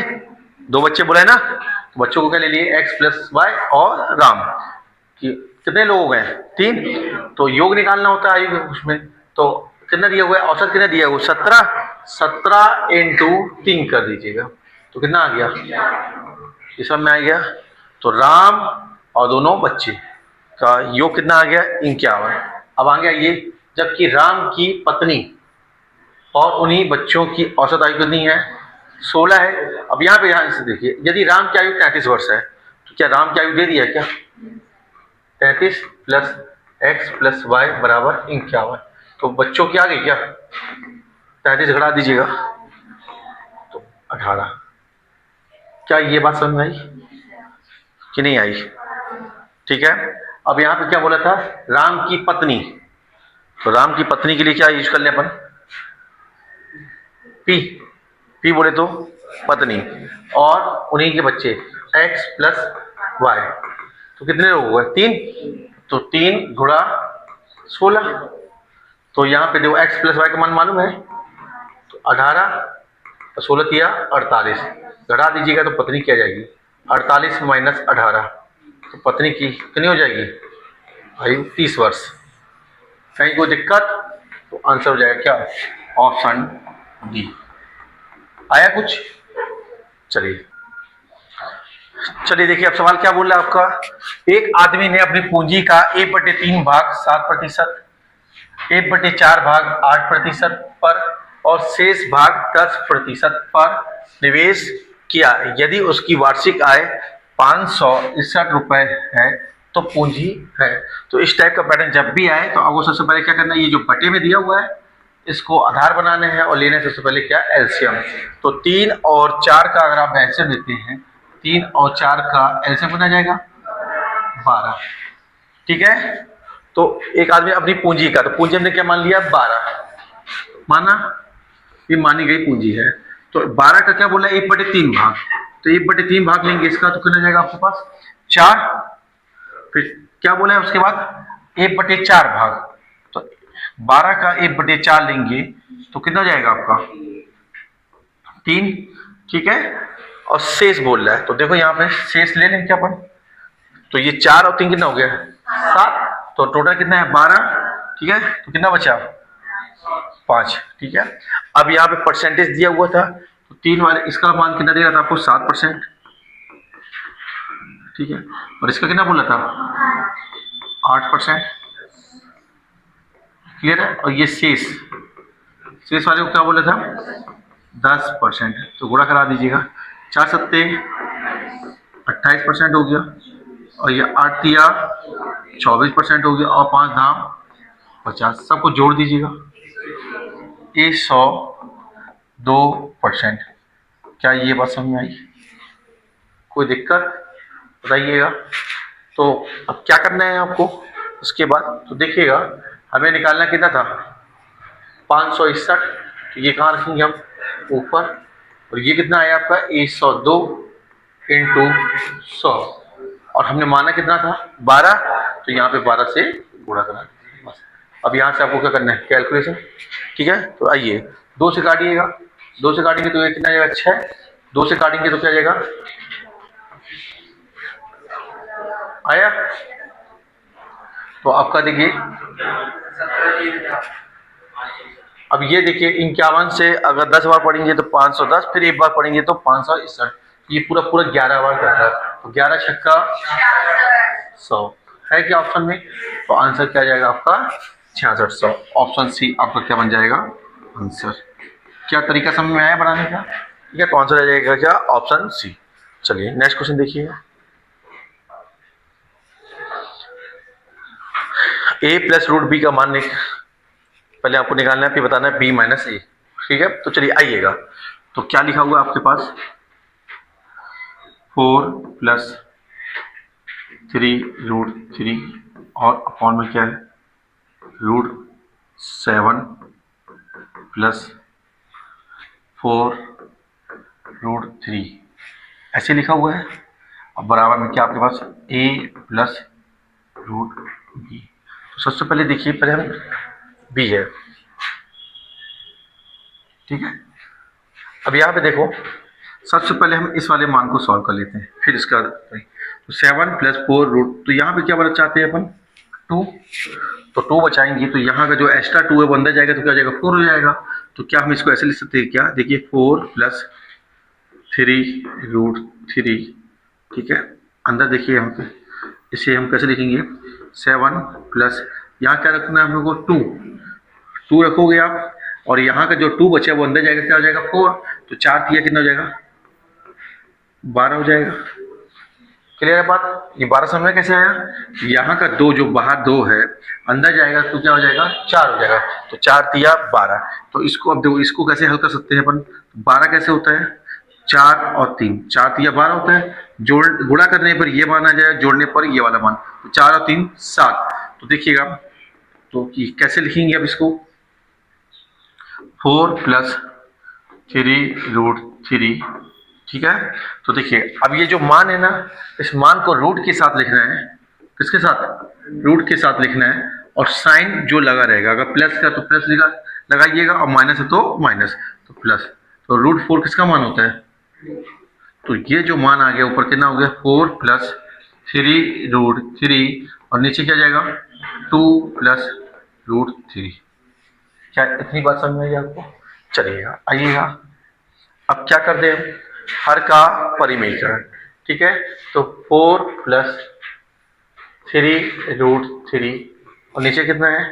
2 बच्चे बोले ना, तो बच्चों को क्या ले लिए x + y और राम। कि कितने लोग हो गए, 3, तो योग निकालना होता है आयु उसमें, तो कितना दिया हुआ है, औसत कितना दिया हुआ है, 17 इंटू 3 कर दीजिएगा, तो कितना आ गया, ये सब में आ गया। तो राम और दोनों बच्चे का योग कितना आ गया, 51। अब आगे आइए, जबकि राम की पत्नी और उन्हीं बच्चों की औसत आयु कितनी है, 16 है। अब यहाँ पे ध्यान से देखिए, यदि राम की आयु 33 वर्ष है तो क्या राम की आयु दे दिया क्या, 33 प्लस एक्स प्लस वाई बराबर 51, तो बच्चों की आ गई क्या, 33 घटा दीजिएगा तो 18। क्या ये बात समझ में आई कि नहीं आई, ठीक है। अब यहाँ पे क्या बोला था, राम की पत्नी, तो राम की पत्नी के लिए क्या यूज कर ले अपन, पी, पी बोले तो पत्नी, और उन्हीं के बच्चे x प्लस वाई, तो कितने लोग हुए, 3, तो 3 गुणा 16, तो यहाँ पे देखो x प्लस वाई का मान मालूम है, तो 18 और 16 किया 48, घटा दीजिएगा तो पत्नी क्या जाएगी, 48 माइनस 18, तो पत्नी की कितनी हो जाएगी आयु, 30 वर्ष। कहीं कोई दिक्कत, तो आंसर हो जाएगा क्या, ऑप्शन डी। आया कुछ, चलिए चलिए देखिए अब सवाल क्या बोल रहा है आपका, एक आदमी ने अपनी पूंजी का 1/3 भाग 7%, 1/4 भाग 8% पर और शेष भाग 10% पर निवेश किया। यदि उसकी वार्षिक आय 561 रुपए है तो पूंजी है। तो इस टाइप का पैटर्न जब भी आए तो आपको सबसे पहले क्या करना है, ये जो बटे में दिया हुआ है इसको आधार बनाने हैं और लेने से सबसे पहले क्या, एलसीएम। तो 3 और 4 का अगर आप एलसीएम लेते हैं, 3 और 4 का एलसीएम बना जाएगा 12, ठीक है। तो एक आदमी अपनी पूंजी का, तो पूंजी हमने क्या मान लिया, 12 माना, ये मानी गई पूंजी है। तो 12 का क्या बोला, 1/3 भाग, तो 1/3 भाग लेंगे इसका, तो कितना जाएगा आपके पास 4, फिर क्या बोला है उसके बाद 1/4 भाग, तो 12 का 1/4 लेंगे तो कितना जाएगा आपका 3, ठीक है। और शेष बोल रहा है, तो देखो यहाँ पे शेष ले लेंगे अपन, तो ये 4 और 3 कितना हो गया 7, तो टोटल कितना है 12, ठीक है। तो कितना बचा 5, ठीक है। अब यहाँ पे परसेंटेज दिया हुआ था, तो 3 वाले इसका मान कितना दे रहा था आपको 7%, ठीक है, और इसका कितना बोला था 8%, क्लियर है। और ये शेष वाले को क्या बोला था 10%, तो गुणा करा दीजिएगा, 4 सत्ते 28% हो गया, और ये 8 तिया 24% हो गया, और 5 धाम 50, सबको जोड़ दीजिएगा, ये 102%। क्या ये बात समझ में आई, कोई दिक्कत बताइएगा। तो अब क्या करना है आपको उसके बाद, तो देखिएगा हमें निकालना कितना था 561, तो ये कहाँ रखेंगे हम ऊपर, और ये कितना आया आपका 102 इंटू 100, और हमने माना कितना था 12, तो यहाँ पे 12 से गुणा करा दीजिए बस। अब यहाँ से आपको क्या करना है कैलकुलेशन, ठीक है। तो आइए 2 से काटिएगा, 2 से काटेंगे तो ये कितना जाएगा 6, 2 से काटेंगे तो क्या जाएगा, आया। तो आपका देखिए अब ये देखिए 51 से अगर 10 बार पढ़ेंगे तो 510, फिर एक बार पढ़ेंगे तो 561, ये पूरा 11 बार करता है, तो 11 छक्का 100 है क्या ऑप्शन में, तो आंसर क्या जाएगा आपका 6600, ऑप्शन सी आपका क्या बन जाएगा आंसर। क्या तरीका समझ में आया बनाने का, ठीक है, तो आंसर आ जाएगा क्या ऑप्शन सी। चलिए नेक्स्ट क्वेश्चन देखिए, a प्लस रूट बी का मान पहले आपको निकालना है, फिर बताना है b माइनस ए, ठीक है। तो चलिए आइएगा, तो क्या लिखा हुआ है आपके पास 4 प्लस 3 रूट 3 और अपॉन में क्या है रूट 7 प्लस 4 रूट 3 ऐसे लिखा हुआ है। अब बराबर में क्या आपके पास a प्लस रूट बी, तो सबसे पहले देखिए पहले हम b है, ठीक है। अब यहाँ पे देखो सबसे पहले हम इस वाले मान को सॉल्व कर लेते हैं, फिर इसका 7 प्लस 4 रूट, तो यहाँ पे क्या बना चाहते हैं अपन 2, तो 2 बचाएंगे तो यहाँ का जो एक्स्ट्रा 2 है वो अंदर जाएगा तो क्या हो जाएगा 4 हो जाएगा। तो क्या हम इसको ऐसे लिख सकते हैं क्या, देखिए 4 प्लस 3 रूट 3, ठीक है। अंदर देखिए यहाँ पे इसे हम कैसे लिखेंगे 7 प्लस यहाँ क्या रखना है हम लोग को 2 रखोगे आप, और यहाँ का जो 2 बचा है वो अंदर जाएगा क्या हो जाएगा 4, तो 4 तिया कितना हो जाएगा 12 हो जाएगा। क्लियर है बात, ये 12 समझ में कैसे आया, यहाँ का 2 जो बाहर 2 है अंदर जाएगा तो क्या हो जाएगा 4 हो जाएगा, तो 4 तिया 12। तो इसको अब देखो इसको कैसे हल कर सकते हैं अपन, 12 कैसे होता है 4 और 3, 4 तिया 12 होता है, जोड़ गुणा करने पर ये मान आ जाएगा, जोड़ने पर ये वाला मान, तो 4 और 3 7। तो देखिएगा तो कैसे लिखेंगे अब इसको 4 प्लस 3 रूट 3, ठीक है। तो देखिए अब ये जो मान है ना, इस मान को रूट के साथ लिखना है, किसके साथ, रूट के साथ लिखना है, और साइन जो लगा रहेगा, अगर प्लस का तो प्लस लगाइएगा और माइनस है तो माइनस, तो प्लस, तो रूट 4 किसका मान होता है, तो ये जो मान आ गया ऊपर कितना हो गया 4 प्लस 3 रूट 3, और नीचे क्या जाएगा 2 प्लस रूट 3। क्या इतनी बात समझ में आई आपको, चलिएगा आइएगा अब क्या कर दे हर का परिमेयकरण, ठीक है। तो 4 प्लस 3 रूट 3 और नीचे कितना है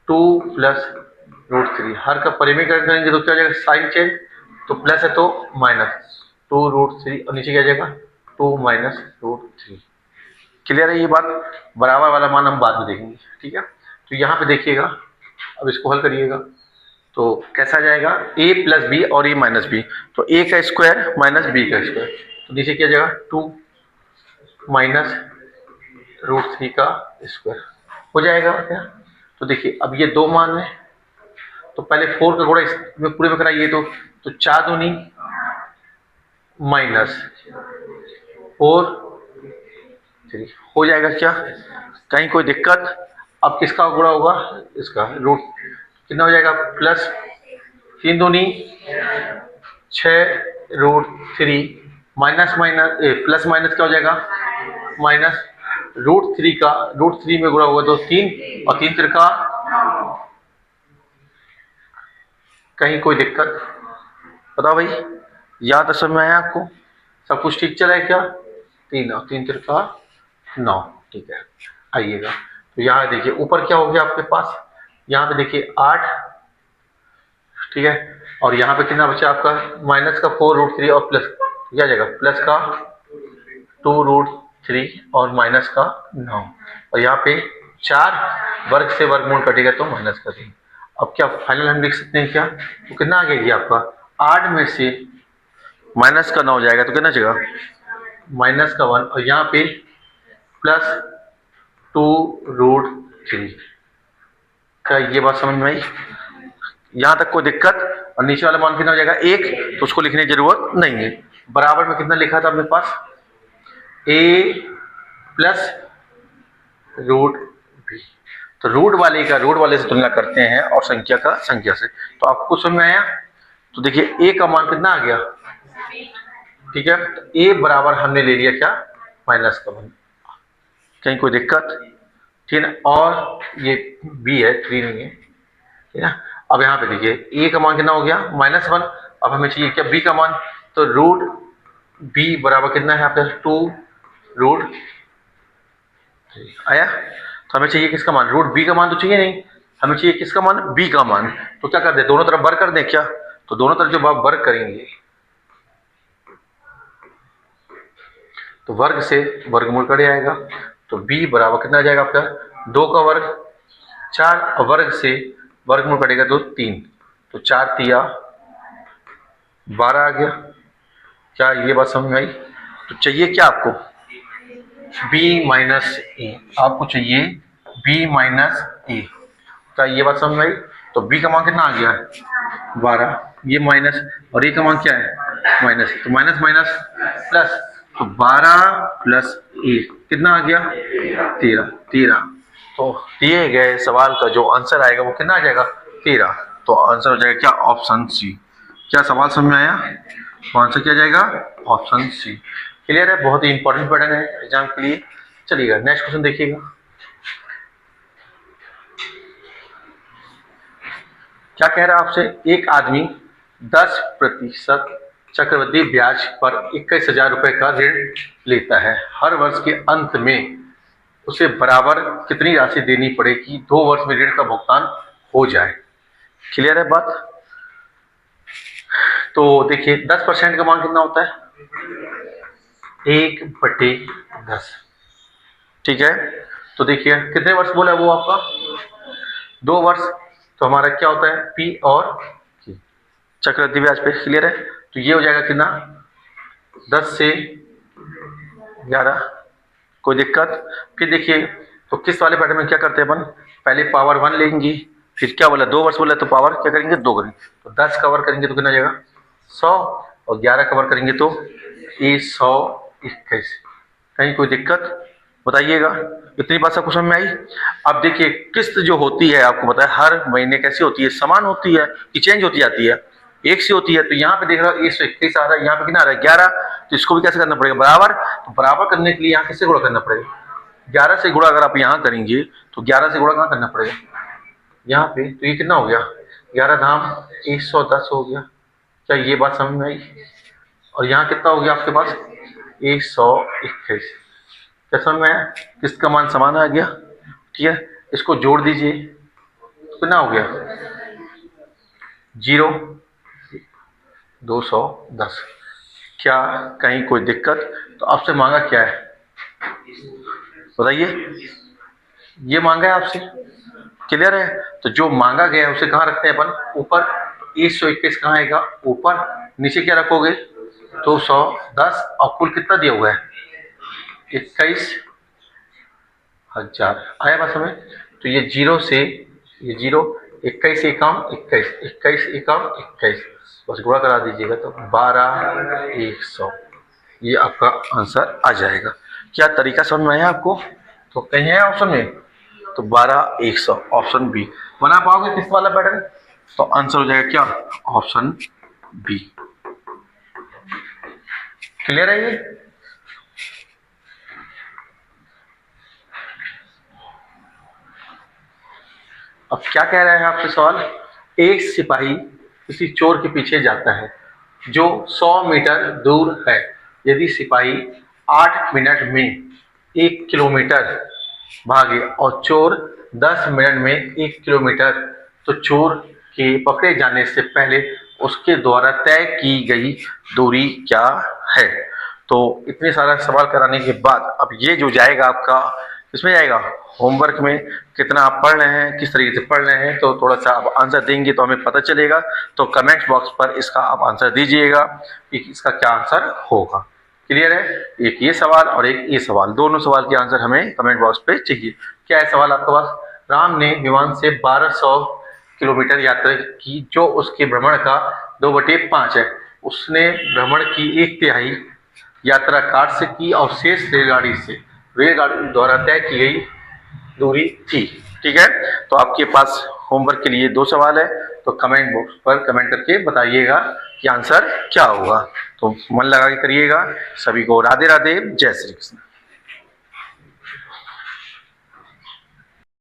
2 प्लस रूट 3, हर का परिमेयकरण करेंगे तो क्या हो जाएगा साइन चेंज, तो प्लस है तो माइनस 2 रूट 3 और नीचे क्या जाएगा 2 माइनस रूट 3। क्लियर है ये बात, बराबर वाला मान हम बाद में देखेंगे, ठीक है। तो यहाँ पे देखिएगा अब इसको हल करिएगा तो कैसा जाएगा a प्लस बी और a माइनस बी, तो a का स्क्वायर माइनस b का स्क्वायर, तो नीचे क्या जाएगा 2 माइनस रूट 3 का स्क्वायर हो जाएगा क्या। तो देखिए अब ये 2 मान है, तो पहले 4 का गुणा इसमें पूरे में कराइए, तो 4 दूनी माइनस 4 3 हो जाएगा क्या, कहीं कोई दिक्कत। अब किसका गुणा होगा, इसका रूट कितना हो जाएगा प्लस 3 दूनी 6 root 3 minus minus plus minus क्या हो जाएगा माइनस रूट 3 का, रूट 3 में गुणा होगा तो 3 और 3 तिरका, कहीं कोई दिक्कत बताओ भाई, याद तो समझ में आया आपको, सब कुछ ठीक चला है क्या, 3 और 3 तिरका 9, ठीक है। आइएगा तो यहाँ देखिए ऊपर क्या हो गया आपके पास, यहाँ पे देखिए 8, ठीक है, और यहाँ पे कितना बचा आपका माइनस का 4 रूट 3 और प्लस क्या जाएगा प्लस का 2 रूट 3 और माइनस का 9, और यहाँ पे 4 वर्ग से वर्गमूल कटेगा तो माइनस का 3। अब क्या फाइनल हम लिख सकते हैं क्या, तो कितना आ गया जी आपका 8 में से माइनस का 9 जाएगा तो कितना जाएगा माइनस का 1, और यहाँ पे प्लस 2 रूट 3। क्या ये बात समझ में आई, यहाँ तक कोई दिक्कत, और नीचे वाला मान कितना हो जाएगा 1, तो उसको लिखने की जरूरत नहीं है। बराबर में कितना लिखा था अपने पास a प्लस रूट b, तो रूट वाले का रूट वाले से तुलना करते हैं और संख्या का संख्या से, तो आपको समझ में आया। तो देखिए a का मान कितना आ गया, ठीक है, तो a बराबर हमने ले लिया क्या माइनस का 1, कहीं कोई दिक्कत, ठीक है। और ये b है 3 नहीं है, ठीक है। अब यहाँ पे देखिए a का मान कितना हो गया -1, अब हमें चाहिए क्या b का मान, तो रूट b बराबर कितना है आपका 2 रूट 3 आया, तो हमें चाहिए किसका मान, रूट b का मान तो चाहिए नहीं, हमें चाहिए किसका मान b का मान, तो क्या कर दे दोनों तरफ वर्ग कर दें क्या, तो दोनों तरफ जब आप वर्ग करेंगे तो वर्ग से वर्गमूल कट जाएगा, तो b बराबर कितना आ जाएगा आपका 2 का वर्ग 4, और वर्ग से वर्गमूल कटेगा तो 3, तो 4 तिया 12 आ गया। क्या ये बात समझ में आई, तो चाहिए क्या आपको b माइनस ए, आपको चाहिए b माइनस ए, क्या ये बात समझ में आई। तो b का मान कितना आ गया 12, ये माइनस, और a का मान क्या है माइनस, तो माइनस माइनस प्लस, तो 12 प्लस 1 कितना आ गया 13। तो दिए गए सवाल का जो आंसर आएगा वो कितना आ जाएगा 13, तो आंसर हो जाएगा क्या ऑप्शन सी। क्या सवाल समझ में आया, तो आंसर क्या जाएगा ऑप्शन सी। क्लियर है, बहुत ही इंपॉर्टेंट पैटर्न है एग्जाम के लिए। चलिएगा नेक्स्ट क्वेश्चन देखिएगा। क्या कह रहा है आपसे, एक आदमी 10% चक्रवृद्धि ब्याज पर 21,000 रुपए का ऋण लेता है। हर वर्ष के अंत में उसे बराबर कितनी राशि देनी पड़ेगी 2 वर्ष में ऋण का भुगतान हो जाए। क्लियर है बात। तो देखिए 10% का मान कितना होता है, 1/10। ठीक है, तो देखिए कितने वर्ष बोला वो आपका, 2 वर्ष। तो हमारा क्या होता है, पी और Q चक्रवृद्धि ब्याज पे। क्लियर है, तो ये हो जाएगा कितना, 10 से 11। कोई दिक्कत। फिर देखिए तो किस वाले पैटर्न में क्या करते हैं अपन, पहले पावर 1 लेंगे, फिर क्या बोला 2 वर्ष बोला तो पावर क्या करेंगे 2 करेंगे। तो 10 कवर करेंगे तो कितना हो जाएगा 100, और 11 कवर करेंगे तो ये 121। कहीं कोई दिक्कत बताइएगा। इतनी बात सब कुछ समझ में आई। अब देखिए किस्त जो होती है आपको पता है हर महीने कैसी होती है, समान होती है कि चेंज होती जाती है, एक सी होती है। तो यहाँ पे देख रहा हूँ 121 आ रहा है, यहाँ पे कितना आ रहा है 11। तो इसको भी कैसे करना पड़ेगा बराबर। तो बराबर करने के लिए यहाँ किससे गुणा करना पड़ेगा, 11 से गुणा। अगर आप यहाँ करेंगे तो 11 से गुणा कहाँ करना पड़ेगा, यहाँ पे। तो ये कितना हो गया, 11 धाम 110 हो गया। क्या ये बात समझ में आई। और यहाँ कितना हो गया आपके पास 121। क्या समझ में आया, किस्त का मान समान आ गया। ठीक है, इसको जोड़ दीजिए तो कितना हो गया 0 210। क्या कहीं कोई दिक्कत। तो आपसे मांगा क्या है बताइए, ये मांगा है आपसे। क्लियर है, तो जो मांगा गया है उसे कहाँ रखते हैं अपन, ऊपर। 121 कहाँ आएगा ऊपर, नीचे क्या रखोगे 210। और कुल कितना दिया हुआ है 21,000। आया बात समझ। तो ये 0 से ये 0, 21 एकम 21, 21 एकम 21, बस गुणा करा दीजिएगा तो 12,100। ये आपका आंसर आ जाएगा। क्या तरीका समझ में आया आपको। तो कहीं है ऑप्शन में, तो 12,100 ऑप्शन बी। बना पाओगे किस वाला पैटर्न, तो आंसर हो जाएगा क्या ऑप्शन बी। क्लियर है ये। अब क्या कह रहे हैं आपसे सवाल, एक सिपाही किसी चोर के पीछे जाता है जो 100 मीटर दूर है। यदि सिपाही 8 मिनट में 1 किलोमीटर भागे और चोर 10 मिनट में 1 किलोमीटर, तो चोर के पकड़े जाने से पहले उसके द्वारा तय की गई दूरी क्या है। तो इतने सारा सवाल कराने के बाद अब ये जो जाएगा आपका इसमें जाएगा होमवर्क में, कितना आप पढ़ रहे हैं, किस तरीके से पढ़ रहे हैं। तो थोड़ा सा आप आंसर देंगे तो हमें पता चलेगा। तो कमेंट बॉक्स पर इसका आप आंसर दीजिएगा कि इसका क्या आंसर होगा। क्लियर है, एक ये सवाल और एक ये सवाल, दोनों सवाल के आंसर हमें कमेंट बॉक्स पे चाहिए। क्या है सवाल आपके पास, राम ने विमान से 1200 किलोमीटर यात्रा की जो उसके भ्रमण का 2/5 है। उसने भ्रमण की 1/3 यात्रा कार से की और शेष रेलगाड़ी द्वारा तय की गई दूरी थी। ठीक है, तो आपके पास होमवर्क के लिए 2 सवाल है। तो कमेंट बॉक्स पर कमेंट करके बताइएगा कि आंसर क्या होगा। तो मन लगा के करिएगा। सभी को राधे राधे, जय श्री कृष्ण।